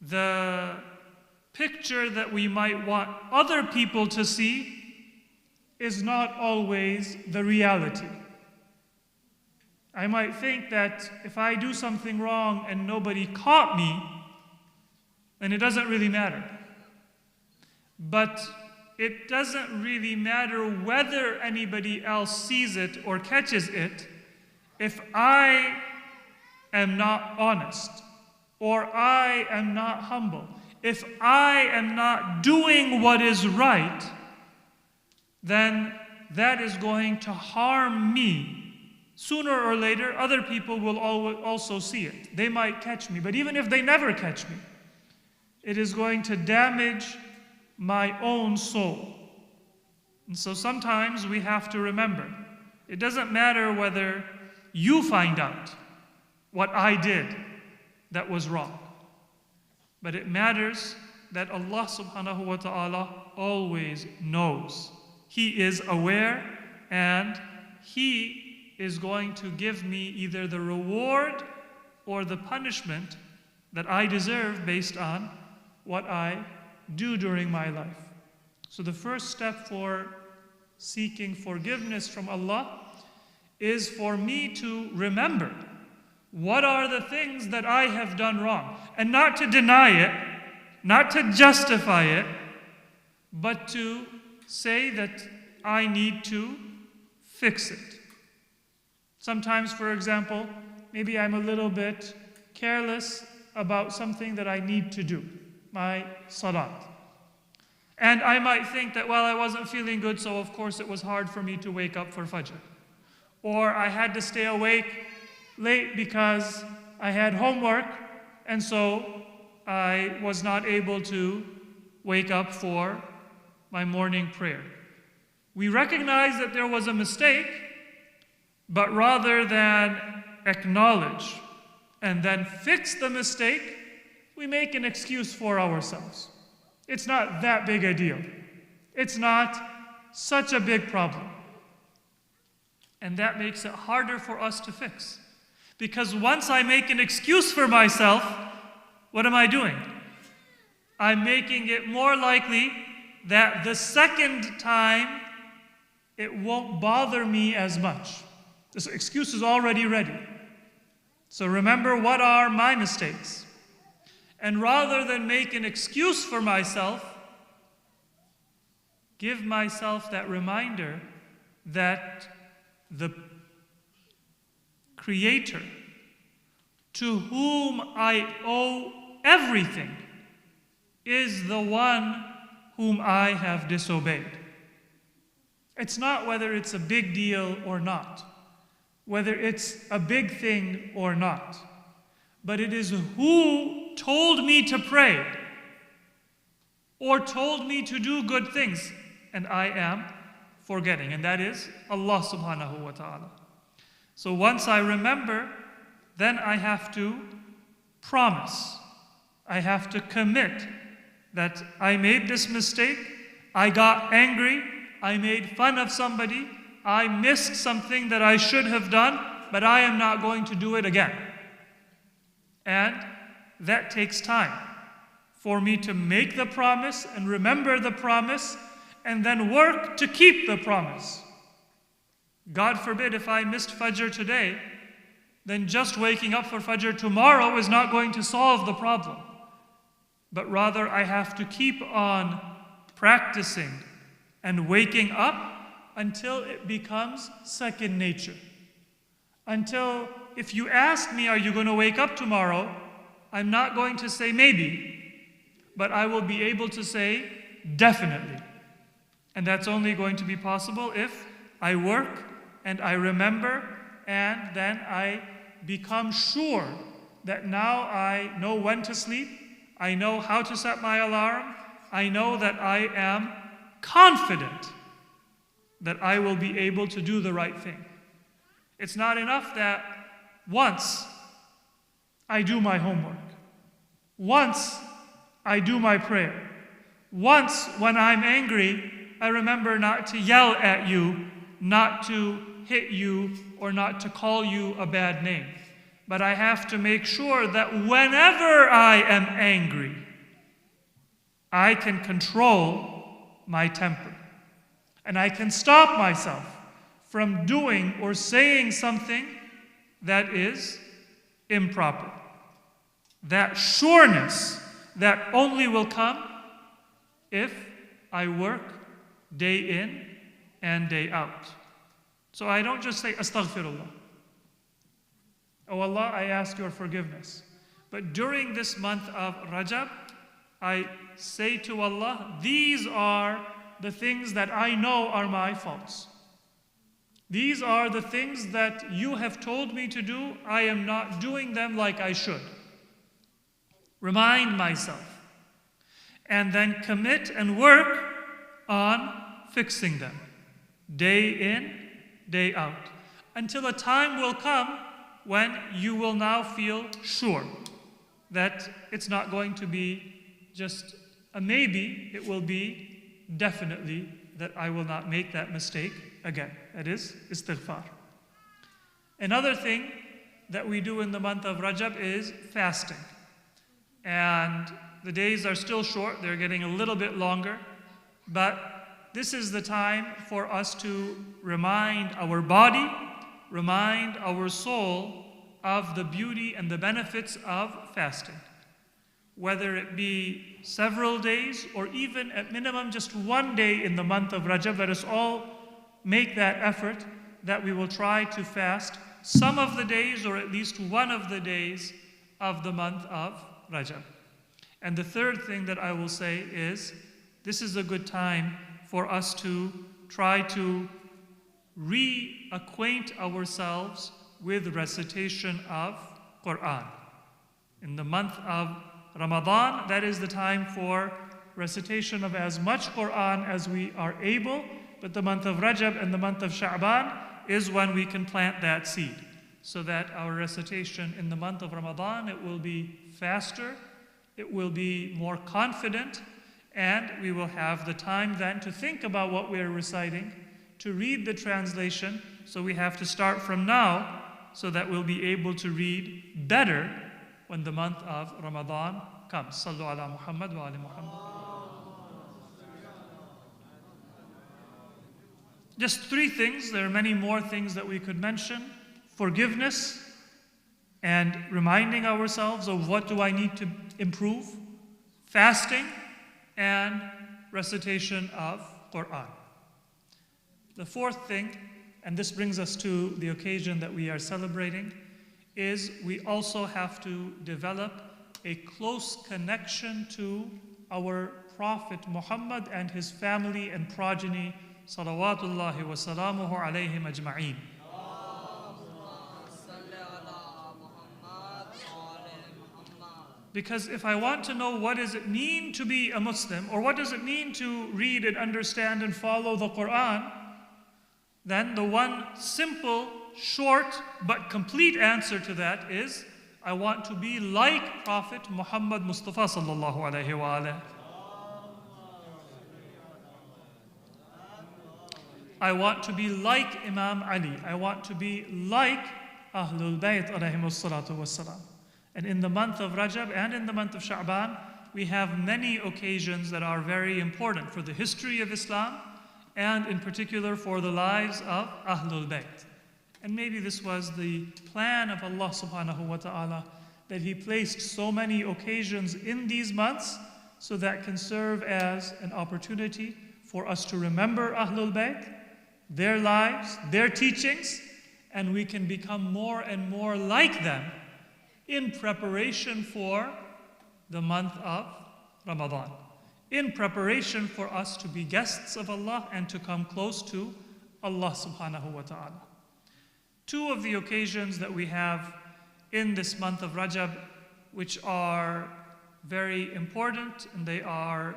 the picture that we might want other people to see, is not always the reality. I might think that if I do something wrong and nobody caught me, then it doesn't really matter. But it doesn't really matter whether anybody else sees it or catches it if I am not honest, or I am not humble. If I am not doing what is right, then that is going to harm me. Sooner or later, other people will also see it. They might catch me, but even if they never catch me, it is going to damage my own soul. And so sometimes we have to remember, it doesn't matter whether you find out what I did that was wrong, but it matters that Allah subhanahu wa ta'ala always knows. He is aware, and He is going to give me either the reward or the punishment that I deserve based on what I do during my life. So the first step for seeking forgiveness from Allah is for me to remember what are the things that I have done wrong, and not to deny it, not to justify it, but to say that I need to fix it. Sometimes, for example, maybe I'm a little bit careless about something that I need to do, my salat. And I might think that, well, I wasn't feeling good, so of course it was hard for me to wake up for Fajr. Or I had to stay awake late because I had homework, and so I was not able to wake up for my morning prayer. We recognize that there was a mistake, but rather than acknowledge and then fix the mistake, we make an excuse for ourselves. It's not that big a deal. It's not such a big problem. And that makes it harder for us to fix. Because once I make an excuse for myself, what am I doing? I'm making it more likely that the second time it won't bother me as much. This excuse is already ready. So remember, what are my mistakes? And rather than make an excuse for myself, give myself that reminder that the Creator, to whom I owe everything, is the one whom I have disobeyed. It's not whether it's a big deal or not, whether it's a big thing or not, but it is who told me to pray or told me to do good things, and I am forgetting, and that is Allah subhanahu wa ta'ala. So once I remember, then I have to promise, I have to commit that I made this mistake, I got angry, I made fun of somebody, I missed something that I should have done, but I am not going to do it again. And that takes time for me to make the promise and remember the promise and then work to keep the promise. God forbid if I missed Fajr today, then just waking up for Fajr tomorrow is not going to solve the problem. But rather I have to keep on practicing and waking up until it becomes second nature. Until if you ask me, are you going to wake up tomorrow? I'm not going to say maybe, but I will be able to say definitely. And that's only going to be possible if I work and I remember and then I become sure that now I know when to sleep, I know how to set my alarm, I know that I am confident that I will be able to do the right thing. It's not enough that once I do my homework, once I do my prayer, once when I'm angry, I remember not to yell at you, not to hit you, or not to call you a bad name. But I have to make sure that whenever I am angry, I can control my temper. And I can stop myself from doing or saying something that is improper. That sureness that only will come if I work day in and day out. So I don't just say astaghfirullah. Oh Allah, I ask your forgiveness. But during this month of Rajab, I say to Allah, these are the things that I know are my faults. These are the things that you have told me to do. I am not doing them like I should. Remind myself. And then commit and work on fixing them. Day in, day out. Until a time will come when you will now feel sure that it's not going to be just a maybe, it will be definitely that I will not make that mistake again. That is istighfar. Another thing that we do in the month of Rajab is fasting. And the days are still short, they're getting a little bit longer, but this is the time for us to remind our body, remind our soul of the beauty and the benefits of fasting. Whether it be several days or even at minimum just one day in the month of Rajab, let us all make that effort that we will try to fast some of the days or at least one of the days of the month of Rajab. And the third thing that I will say is, this is a good time for us to try to reacquaint ourselves with recitation of Quran. In the month of Ramadan, that is the time for recitation of as much Quran as we are able, but the month of Rajab and the month of Sha'ban is when we can plant that seed, so that our recitation in the month of Ramadan, it will be faster, it will be more confident, and we will have the time then to think about what we are reciting, to read the translation. So we have to start from now so that we'll be able to read better when the month of Ramadan comes. Sallu ala Muhammad wa ali Muhammad. Just 3 things. There are many more things that we could mention. Forgiveness and reminding ourselves of what do I need to improve. Fasting and recitation of Quran. The fourth thing, and this brings us to the occasion that we are celebrating, is we also have to develop a close connection to our Prophet Muhammad and his family and progeny, salawatullahi wa salamuhu alayhim ajma'een. Because if I want to know what does it mean to be a Muslim, or what does it mean to read and understand and follow the Quran, then the one simple, short, but complete answer to that is, I want to be like Prophet Muhammad Mustafa sallallahu alayhi wa alayhi. I want to be like Imam Ali. I want to be like Ahlul Bayt alayhimus salatu wassalam. And in the month of Rajab and in the month of Sha'ban, we have many occasions that are very important for the history of Islam and in particular for the lives of Ahlul Bayt. And maybe this was the plan of Allah subhanahu wa ta'ala, that He placed so many occasions in these months so that can serve as an opportunity for us to remember Ahlul Bayt, their lives, their teachings, and we can become more and more like them in preparation for the month of Ramadan. in preparation for us to be guests of Allah and to come close to Allah subhanahu wa ta'ala. Two of the occasions that we have in this month of Rajab, which are very important, and they are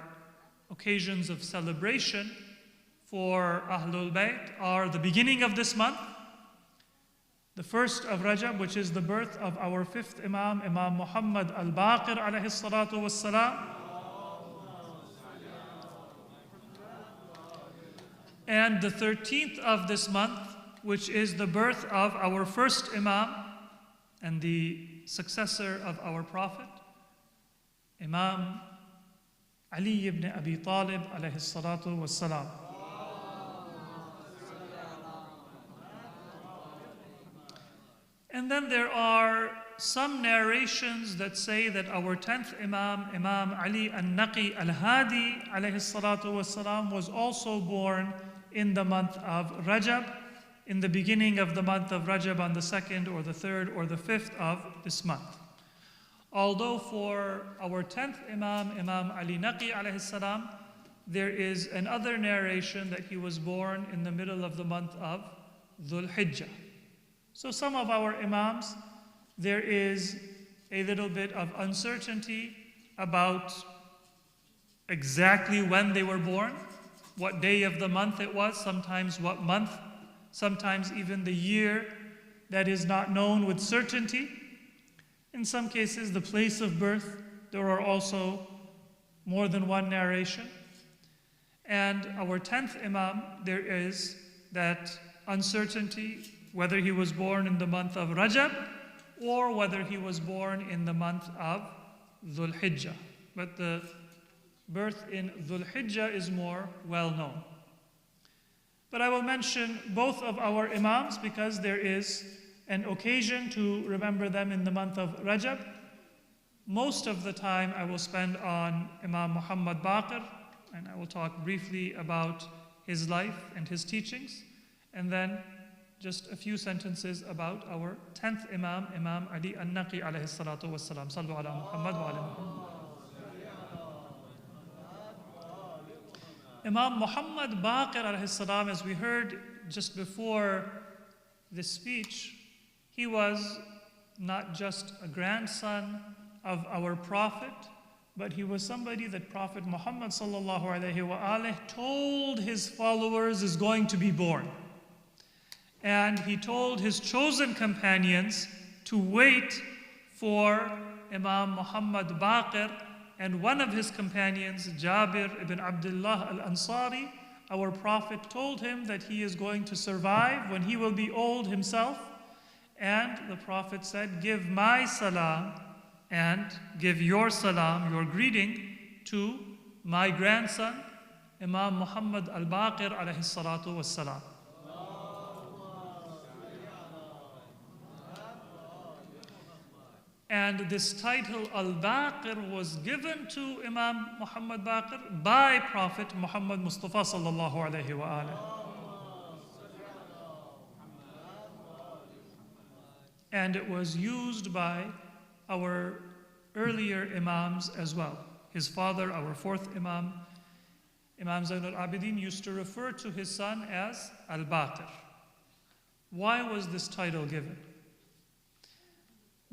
occasions of celebration for Ahlul Bayt, are the beginning of this month, the first of Rajab, which is the birth of our fifth Imam, Imam Muhammad al-Baqir alayhi salatu wassalam, and the 13th of this month, which is the birth of our first Imam and the successor of our Prophet, Imam Ali ibn Abi Talib alayhi salatu wassalam. And then there are some narrations that say that our 10th Imam, Imam Ali al-Naqi al-Hadi alayhi salatu wassalam, was also born in the month of Rajab, in the beginning of the month of Rajab, on the 2nd or the 3rd or the 5th of this month. Although for our 10th Imam, Imam Ali Naqi alayhi salam, there is another narration that he was born in the middle of the month of Dhul Hijjah. So some of our Imams, there is a little bit of uncertainty about exactly when they were born, what day of the month it was, sometimes what month, sometimes even the year that is not known with certainty. In some cases, the place of birth, there are also more than one narration. And our 10th Imam, there is that uncertainty whether he was born in the month of Rajab or whether he was born in the month of Dhul Hijjah. But the birth in Dhul Hijjah is more well known. But I will mention both of our Imams because there is an occasion to remember them in the month of Rajab. Most of the time I will spend on Imam Muhammad Baqir, and I will talk briefly about his life and his teachings, and then just a few sentences about our 10th Imam, Imam Ali al-Naqi alayhi salatu wassalam. Sallu ala Muhammad wa ala Muhammad. Imam Muhammad Baqir alayhi salam, as we heard just before this speech, he was not just a grandson of our Prophet, but he was somebody that Prophet Muhammad sallallahu alayhi wa alihi told his followers is going to be born. And he told his chosen companions to wait for Imam Muhammad Baqir, and one of his companions, Jabir ibn Abdullah al-Ansari, our Prophet told him that he is going to survive when he will be old himself. And the Prophet said, give my salam and give your salam, your greeting, to my grandson, Imam Muhammad al-Baqir alayhi salatu wassalam. And this title, Al-Baqir, was given to Imam Muhammad Baqir by Prophet Muhammad Mustafa sallallahu alayhi wa alihi. And it was used by our earlier Imams as well. His father, our fourth Imam, Imam Zayn al-Abidin, used to refer to his son as Al-Baqir. Why was this title given?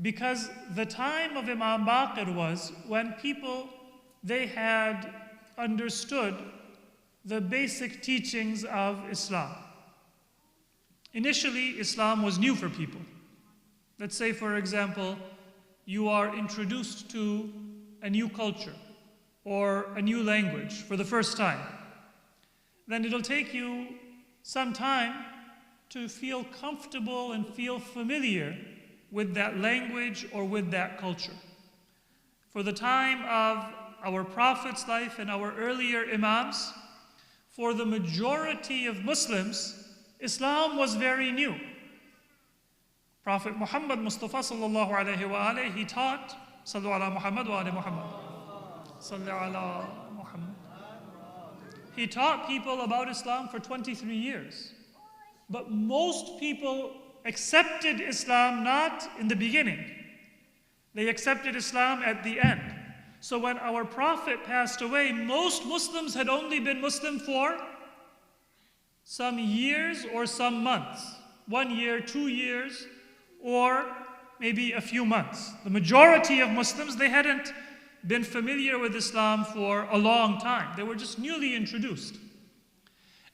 Because the time of Imam Baqir was when people, they had understood the basic teachings of Islam. Initially, Islam was new for people. Let's say, for example, you are introduced to a new culture or a new language for the first time. Then it'll take you some time to feel comfortable and feel familiar with that language or with that culture. For the time of our Prophet's life and our earlier Imams, for the majority of Muslims, Islam was very new. Prophet Muhammad Mustafa sallallahu alayhi wa alayhi, he taught, Sallu ala Muhammad wa ala Muhammad. Sallu ala Muhammad. He taught people about Islam for 23 years. But most people accepted Islam not in the beginning. They accepted Islam at the end. So when our Prophet passed away, most Muslims had only been Muslim for some years or some months. 1 year, 2 years, or maybe a few months. The majority of Muslims, they hadn't been familiar with Islam for a long time. They were just newly introduced.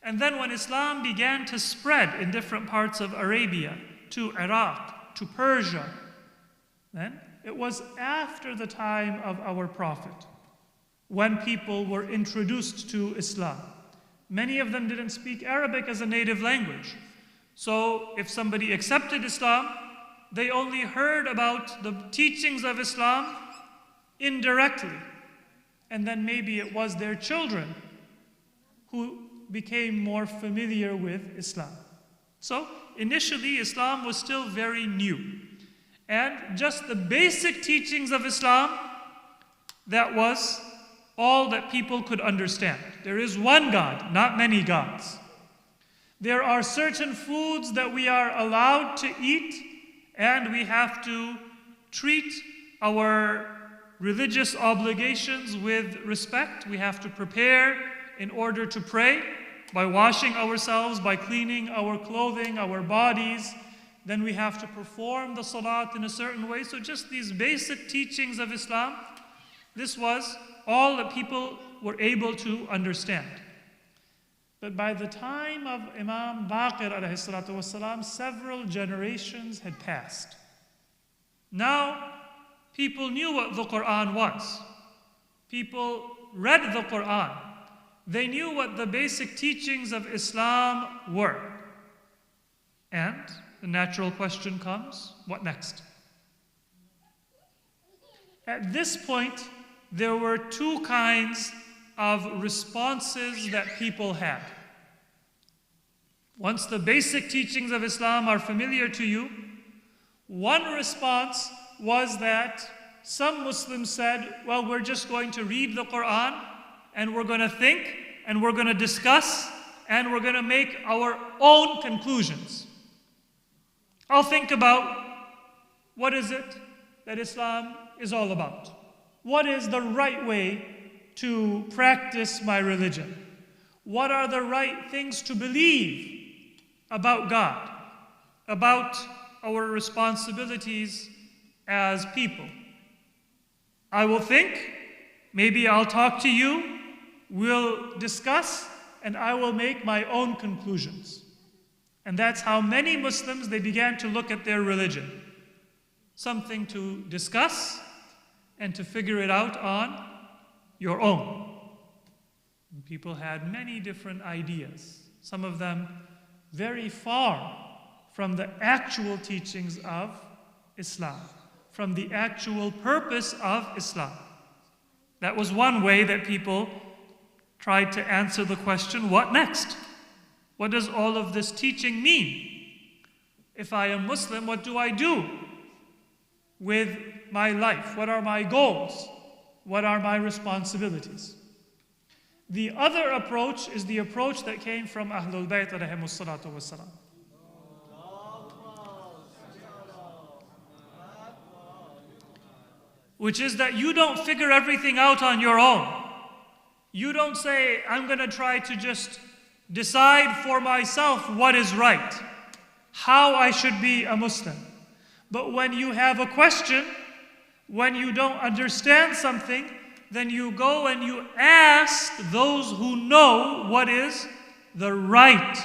And then when Islam began to spread in different parts of Arabia, to Iraq, to Persia, then it was after the time of our Prophet when people were introduced to Islam. Many of them didn't speak Arabic as a native language. So if somebody accepted Islam, they only heard about the teachings of Islam indirectly. And then maybe it was their children who became more familiar with Islam. So initially, Islam was still very new. And just the basic teachings of Islam, that was all that people could understand. There is one God, not many gods. There are certain foods that we are allowed to eat, and we have to treat our religious obligations with respect. We have to prepare in order to pray by washing ourselves, by cleaning our clothing, our bodies. Then we have to perform the salat in a certain way. So just these basic teachings of Islam, this was all that people were able to understand. But by the time of Imam Baqir alayhi salatu wasalam, several generations had passed. Now, people knew what the Quran was. People read the Quran. They knew what the basic teachings of Islam were. And the natural question comes, what next? At this point, there were two kinds of responses that people had. Once the basic teachings of Islam are familiar to you, one response was that some Muslims said, well, we're just going to read the Quran and we're going to think and we're going to discuss and we're going to make our own conclusions. I'll think about what is it that Islam is all about. What is the right way to practice my religion? What are the right things to believe about God, about our responsibilities as people? I will think, maybe I'll talk to you, we'll discuss, and I will make my own conclusions. And that's how many Muslims, they began to look at their religion. Something to discuss and to figure it out on your own. And people had many different ideas, some of them very far from the actual teachings of Islam, from the actual purpose of Islam. That was one way that people tried to answer the question, what next? What does all of this teaching mean? If I am Muslim, what do I do with my life? What are my goals? What are my responsibilities? The other approach is the approach that came from Ahlul Bayt alayhimus salatu wassalam. Which is that you don't figure everything out on your own. You don't say, I'm going to try to just decide for myself what is right, how I should be a Muslim. But when you have a question, when you don't understand something, then you go and you ask those who know what is the right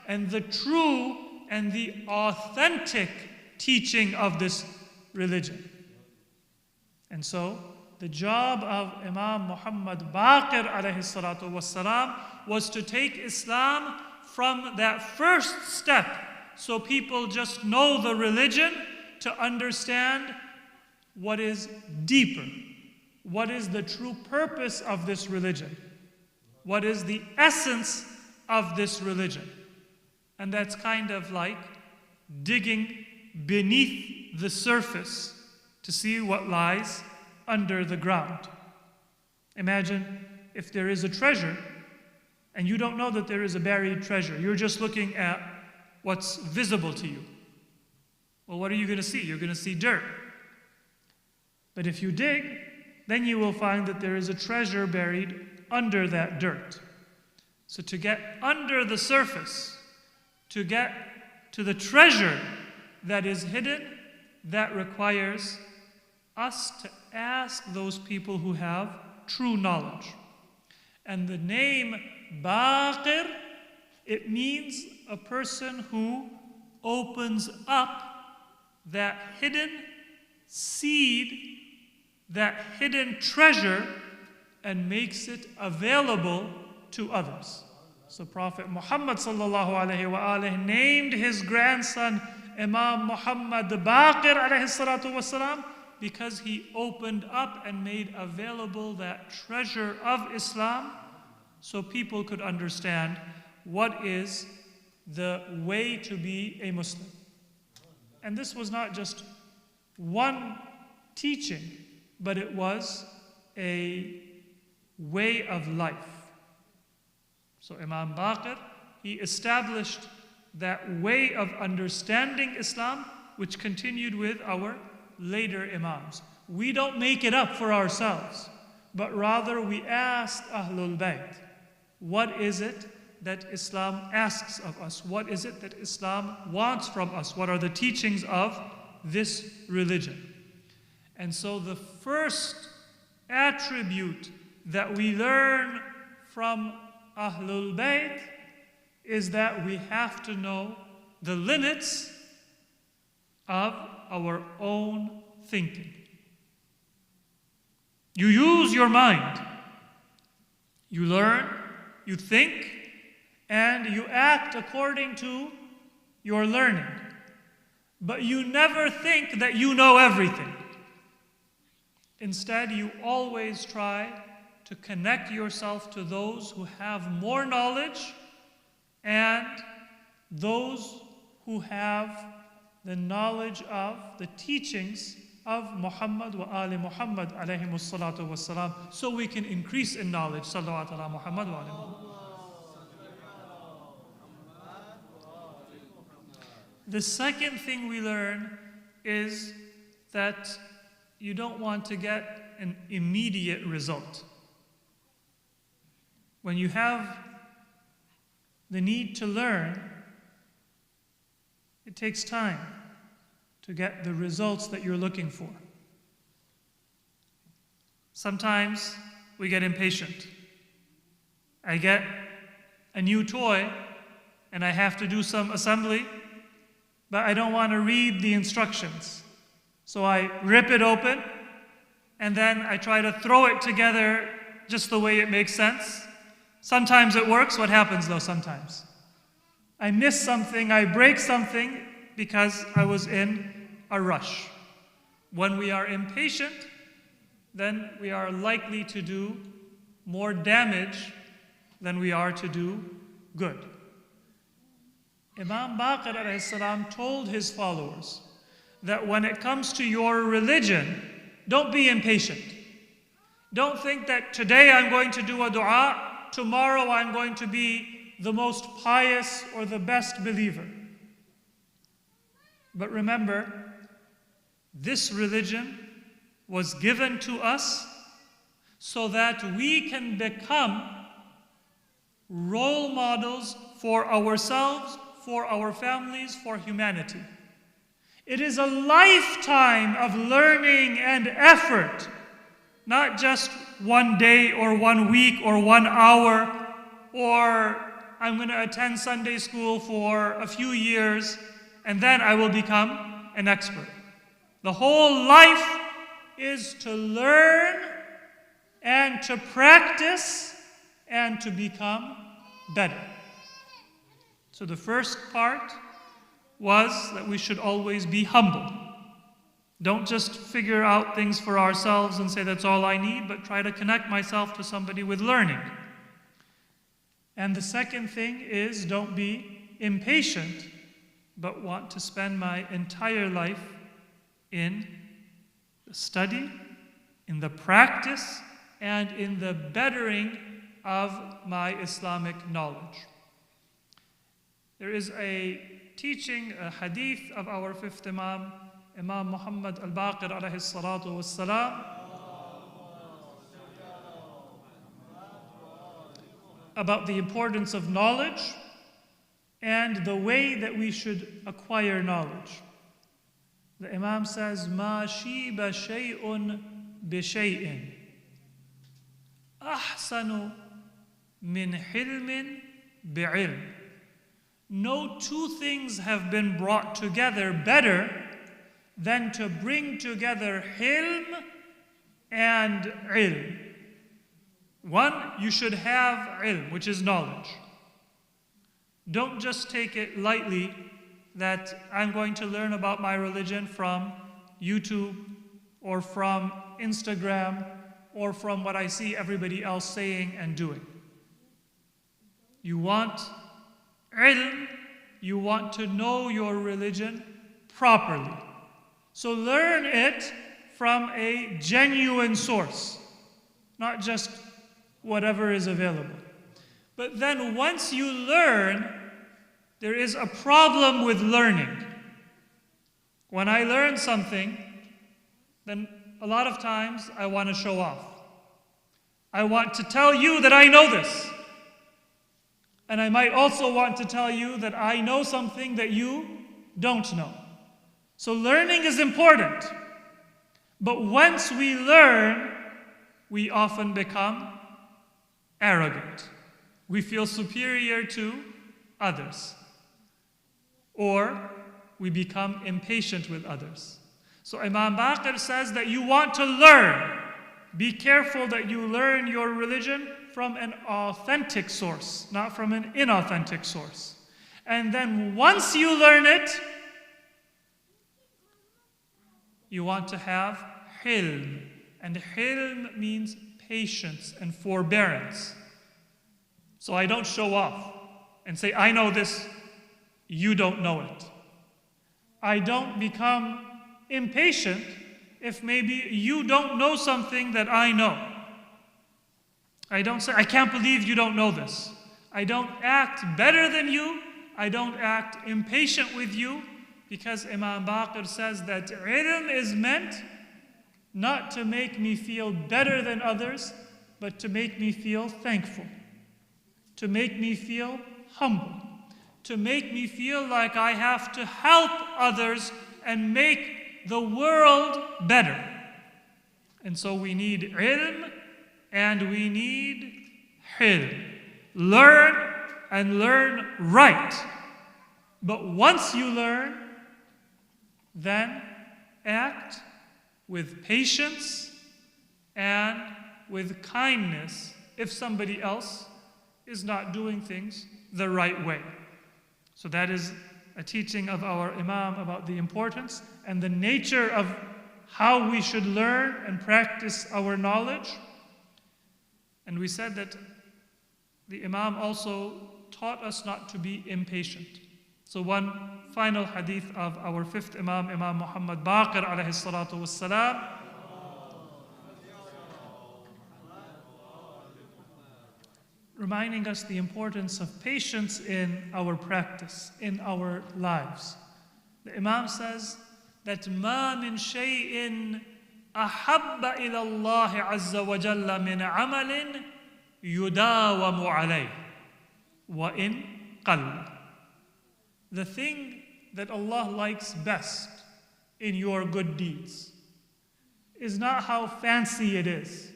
and the true and the authentic teaching of this religion. And so, the job of Imam Muhammad Baqir alayhi salatu wassalam was to take Islam from that first step, so people just know the religion, to understand what is deeper, what is the true purpose of this religion, what is the essence of this religion. And that's kind of like digging beneath the surface to see what lies under the ground. Imagine if there is a treasure and you don't know that there is a buried treasure. You're just looking at what's visible to you. Well, what are you going to see? You're going to see dirt. But if you dig, then you will find that there is a treasure buried under that dirt. So to get under the surface, to get to the treasure that is hidden, that requires us to ask those people who have true knowledge. And the name Baqir, it means a person who opens up that hidden seed, that hidden treasure, and makes it available to others. So Prophet Muhammad sallallahu alaihi wasallam named his grandson Imam Muhammad Baqir alayhi salatu wasalam because he opened up and made available that treasure of Islam so people could understand what is the way to be a Muslim. And this was not just one teaching, but it was a way of life. So Imam Baqir, he established that way of understanding Islam, which continued with our later Imams. We don't make it up for ourselves, but rather we ask Ahlul Bayt, what is it that Islam asks of us? What is it that Islam wants from us? What are the teachings of this religion? And so the first attribute that we learn from Ahlul Bayt is that we have to know the limits of our own thinking. You use your mind. You learn, you think, and you act according to your learning. But you never think that you know everything. Instead, you always try to connect yourself to those who have more knowledge and those who have the knowledge of the teachings of Muhammad wa ali Muhammad alayhimus salatu wassalam, so we can increase in knowledge. Salawat ala Muhammad wa ali Muhammad. The second thing we learn is that you don't want to get an immediate result. When you have the need to learn, it takes time to get the results that you're looking for. Sometimes we get impatient. I get a new toy and I have to do some assembly, but I don't want to read the instructions. So I rip it open and then I try to throw it together just the way it makes sense. Sometimes it works. What happens though sometimes? I miss something, I break something because I was in a rush. When we are impatient, then we are likely to do more damage than we are to do good. Imam Baqir alayhi salam told his followers that when it comes to your religion, don't be impatient. Don't think that today I'm going to do a dua, tomorrow I'm going to be the most pious or the best believer. But remember, this religion was given to us so that we can become role models for ourselves, for our families, for humanity. It is a lifetime of learning and effort, not just one day or 1 week or 1 hour, or I'm going to attend Sunday school for a few years and then I will become an expert. The whole life is to learn and to practice and to become better. So the first part was that we should always be humble. Don't just figure out things for ourselves and say that's all I need, but try to connect myself to somebody with learning. And the second thing is don't be impatient, but want to spend my entire life in the study, in the practice, and in the bettering of my Islamic knowledge. There is a teaching, a hadith of our fifth Imam, Imam Muhammad al-Baqir alayhi salatu wassalam. about the importance of knowledge and the way that we should acquire knowledge. The Imam says, مَا شِيبَ شَيْءٌ بِشَيْءٍ أَحْسَنُ مِنْ حِلْمٍ بِعِلْمٍ. No two things have been brought together better than to bring together hilm and ilm. One, you should have ilm, which is knowledge. Don't just take it lightly that I'm going to learn about my religion from YouTube or from Instagram or from what I see everybody else saying and doing. You want ilm, you want to know your religion properly. So learn it from a genuine source, not just whatever is available. But then once you learn, there is a problem with learning. When I learn something, then a lot of times I want to show off. I want to tell you that I know this. And I might also want to tell you that I know something that you don't know. So learning is important. But once we learn, we often become arrogant. We feel superior to others. Or we become impatient with others. So Imam Baqir says that you want to learn. Be careful that you learn your religion from an authentic source, not from an inauthentic source. And then once you learn it, you want to have hilm. And hilm means patience and forbearance. So I don't show off and say, I know this, you don't know it. I don't become impatient if maybe you don't know something that I know. I don't say, I can't believe you don't know this. I don't act better than you. I don't act impatient with you, because Imam Baqir says that ilm is meant not to make me feel better than others, but to make me feel thankful, to make me feel humble, to make me feel like I have to help others and make the world better. And so we need ilm and we need hilm. Learn and learn right. But once you learn, then act with patience and with kindness if somebody else is not doing things the right way. So that is a teaching of our Imam about the importance and the nature of how we should learn and practice our knowledge. And we said that the Imam also taught us not to be impatient. So one final hadith of our fifth Imam, Imam Muhammad Baqir alayhi salatu wassalam. Reminding us the importance of patience in our practice, in our lives. The Imam says that مَا مِن شَيْءٍ أَحَبَّ إِلَى اللَّهِ عَزَّ وَجَلَّ مِنْ عَمَلٍ يُدَاوَمُ عَلَيْهِ وَإِنْ قَلَّ. The thing that Allah likes best in your good deeds is not how fancy it is.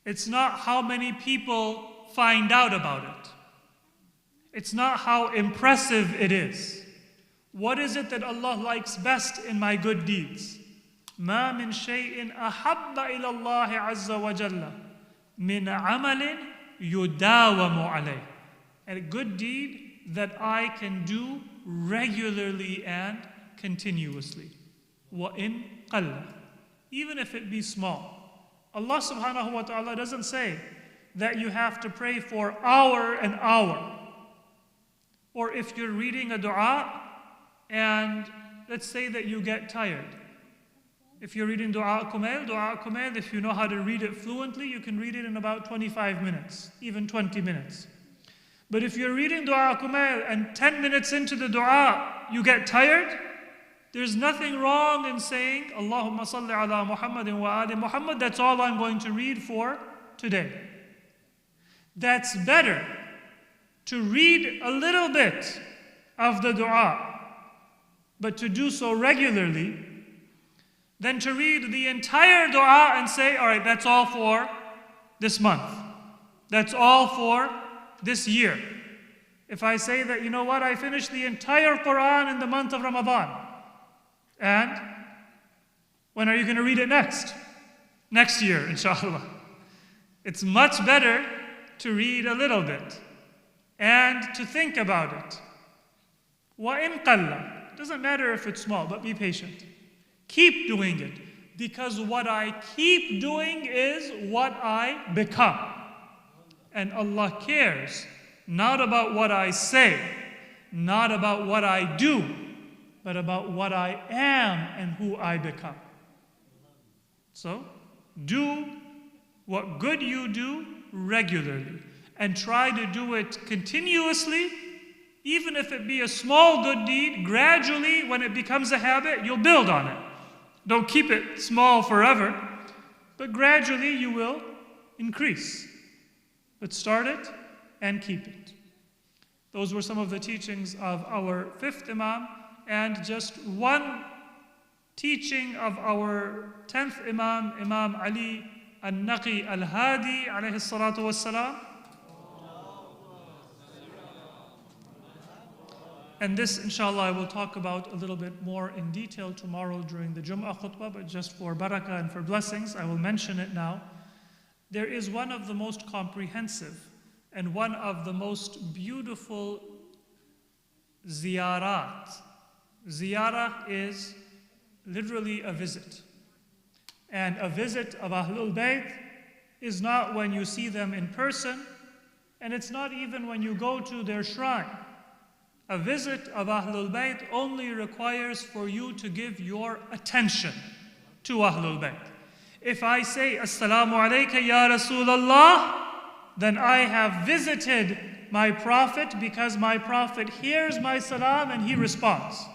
It's not how many people find out about it. It's not how impressive it is. What is it that Allah likes best in my good deeds? مَا مِن شَيْءٍ أَحَبَّ إِلَى اللَّهِ عَزَّ وَجَلَّ مِنْ عَمَلٍ يُدَاوَمُ عَلَيْهِ. A good deed that I can do regularly and continuously. وَإِنْ قَلَّ. Even if it be small. Allah subhanahu wa ta'ala doesn't say that you have to pray for hour and hour. Or if you're reading a dua and let's say that you get tired. If you're reading dua kumail, if you know how to read it fluently, you can read it in about 25 minutes, even 20 minutes. But if you're reading dua kumail and 10 minutes into the dua you get tired, there's nothing wrong in saying, Allahumma salli ala Muhammadin wa ali Muhammad, that's all I'm going to read for today. That's better to read a little bit of the dua, but to do so regularly, than to read the entire dua and say, all right, that's all for this month. That's all for this year. If I say that, you know what, I finished the entire Quran in the month of Ramadan, and when are you going to read it next? Next year, inshallah. It's much better to read a little bit and to think about it. وَإِن قَلَّ. Doesn't matter if it's small, but be patient. Keep doing it, because what I keep doing is what I become. And Allah cares not about what I say, not about what I do, but about what I am and who I become. So, do what good you do regularly, and try to do it continuously. Even if it be a small good deed, gradually, when it becomes a habit, you'll build on it. Don't keep it small forever, but gradually you will increase. But start it and keep it. Those were some of the teachings of our fifth Imam, and just one teaching of our 10th Imam, Imam Ali al-Naqi al-Hadi alayhi salatu wassalam. And this, inshallah, I will talk about a little bit more in detail tomorrow during the Jum'ah khutbah, but just for barakah and for blessings, I will mention it now. There is one of the most comprehensive and one of the most beautiful ziyarat. Ziyarah is literally a visit. And a visit of Ahlul Bayt is not when you see them in person, and it's not even when you go to their shrine. A visit of Ahlul Bayt only requires for you to give your attention to Ahlul Bayt. If I say, Assalamu alayka ya Rasulallah, then I have visited my Prophet, because my Prophet hears my salam and he responds.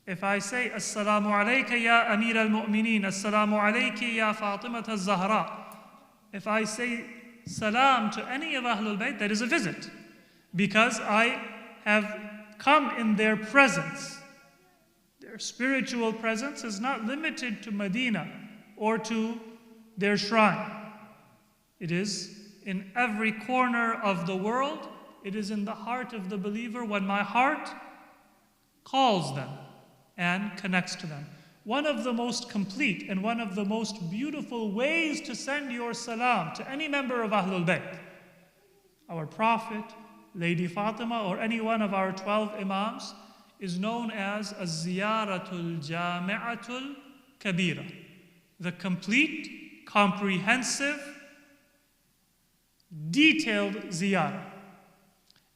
If I say, Assalamu alayka ya Amir al-Mu'mineen, Assalamu alayki ya Fatimat al-Zahra, if I say salam to any of Ahlul Bayt, that is a visit, because I have come in their presence. Their spiritual presence is not limited to Medina or to their shrine. It is in every corner of the world. It is in the heart of the believer when my heart calls them and connects to them. One of the most complete and one of the most beautiful ways to send your salam to any member of Ahlul Bayt, our Prophet, Lady Fatima, or any one of our 12 Imams, is known as az-ziyaratul jami'atul kabira, the complete, comprehensive, detailed ziyarah.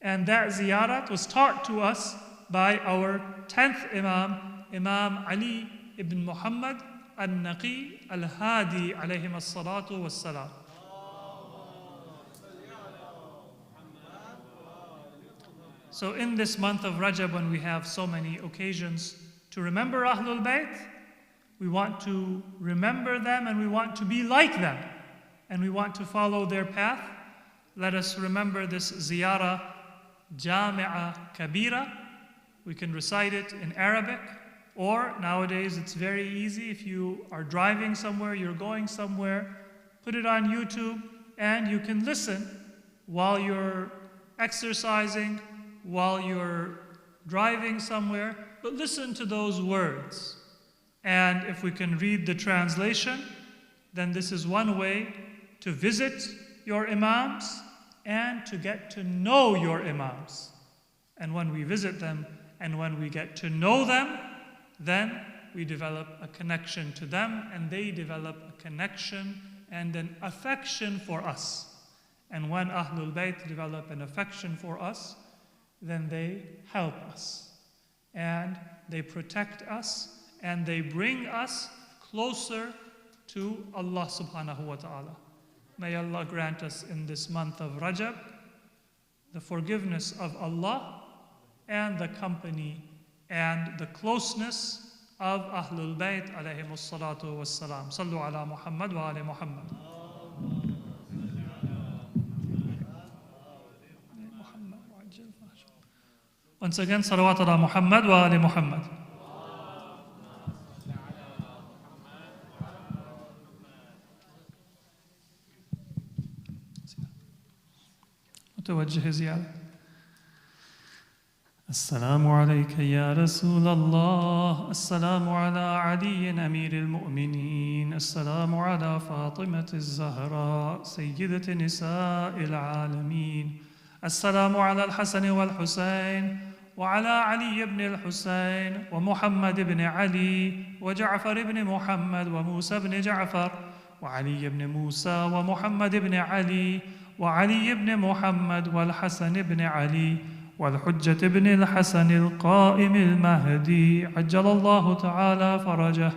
And that ziyarat was taught to us by our 10th Imam, Imam Ali ibn Muhammad al-Naqi al-Hadi alayhim as-salatu was-salam. So in this month of Rajab, when we have so many occasions to remember Ahlul Bayt, we want to remember them and we want to be like them. And we want to follow their path. Let us remember this ziyarah, Jami'a Kabira. We can recite it in Arabic, or nowadays it's very easy. If you are driving somewhere, you're going somewhere, put it on YouTube and you can listen while you're exercising, while you're driving somewhere, but listen to those words. And if we can read the translation, then this is one way to visit your Imams and to get to know your Imams. And when we visit them and when we get to know them, then we develop a connection to them and they develop a connection and an affection for us. And when Ahlul Bayt develop an affection for us, then they help us and they protect us and they bring us closer to Allah subhanahu wa ta'ala. May Allah grant us in this month of Rajab the forgiveness of Allah and the company and the closeness of Ahlul Bayt alayhimus salatu wassalam. Sallu ala Muhammad wa ala Muhammad. Once again, salawat ala Muhammad wa ali Muhammad. متوجه زيادة. السلام عليك يا رسول الله، السلام على علي أمير المؤمنين، السلام على فاطمة الزهراء سيدة نساء العالمين، السلام على الحسن والحسين وعلى علي بن الحسين ومحمد بن علي وجعفر بن محمد وموسى بن جعفر وعلي بن موسى ومحمد بن علي وعلي بن محمد والحسن بن علي والحجة بن الحسن القائم المهدي، عجل الله تعالى فرجه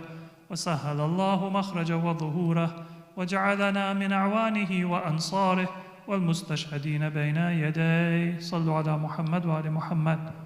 وسهل الله مخرجه وظهوره وجعلنا من أعوانه وأنصاره والمستشهدين بين يديه. صلوا على محمد وآل محمد.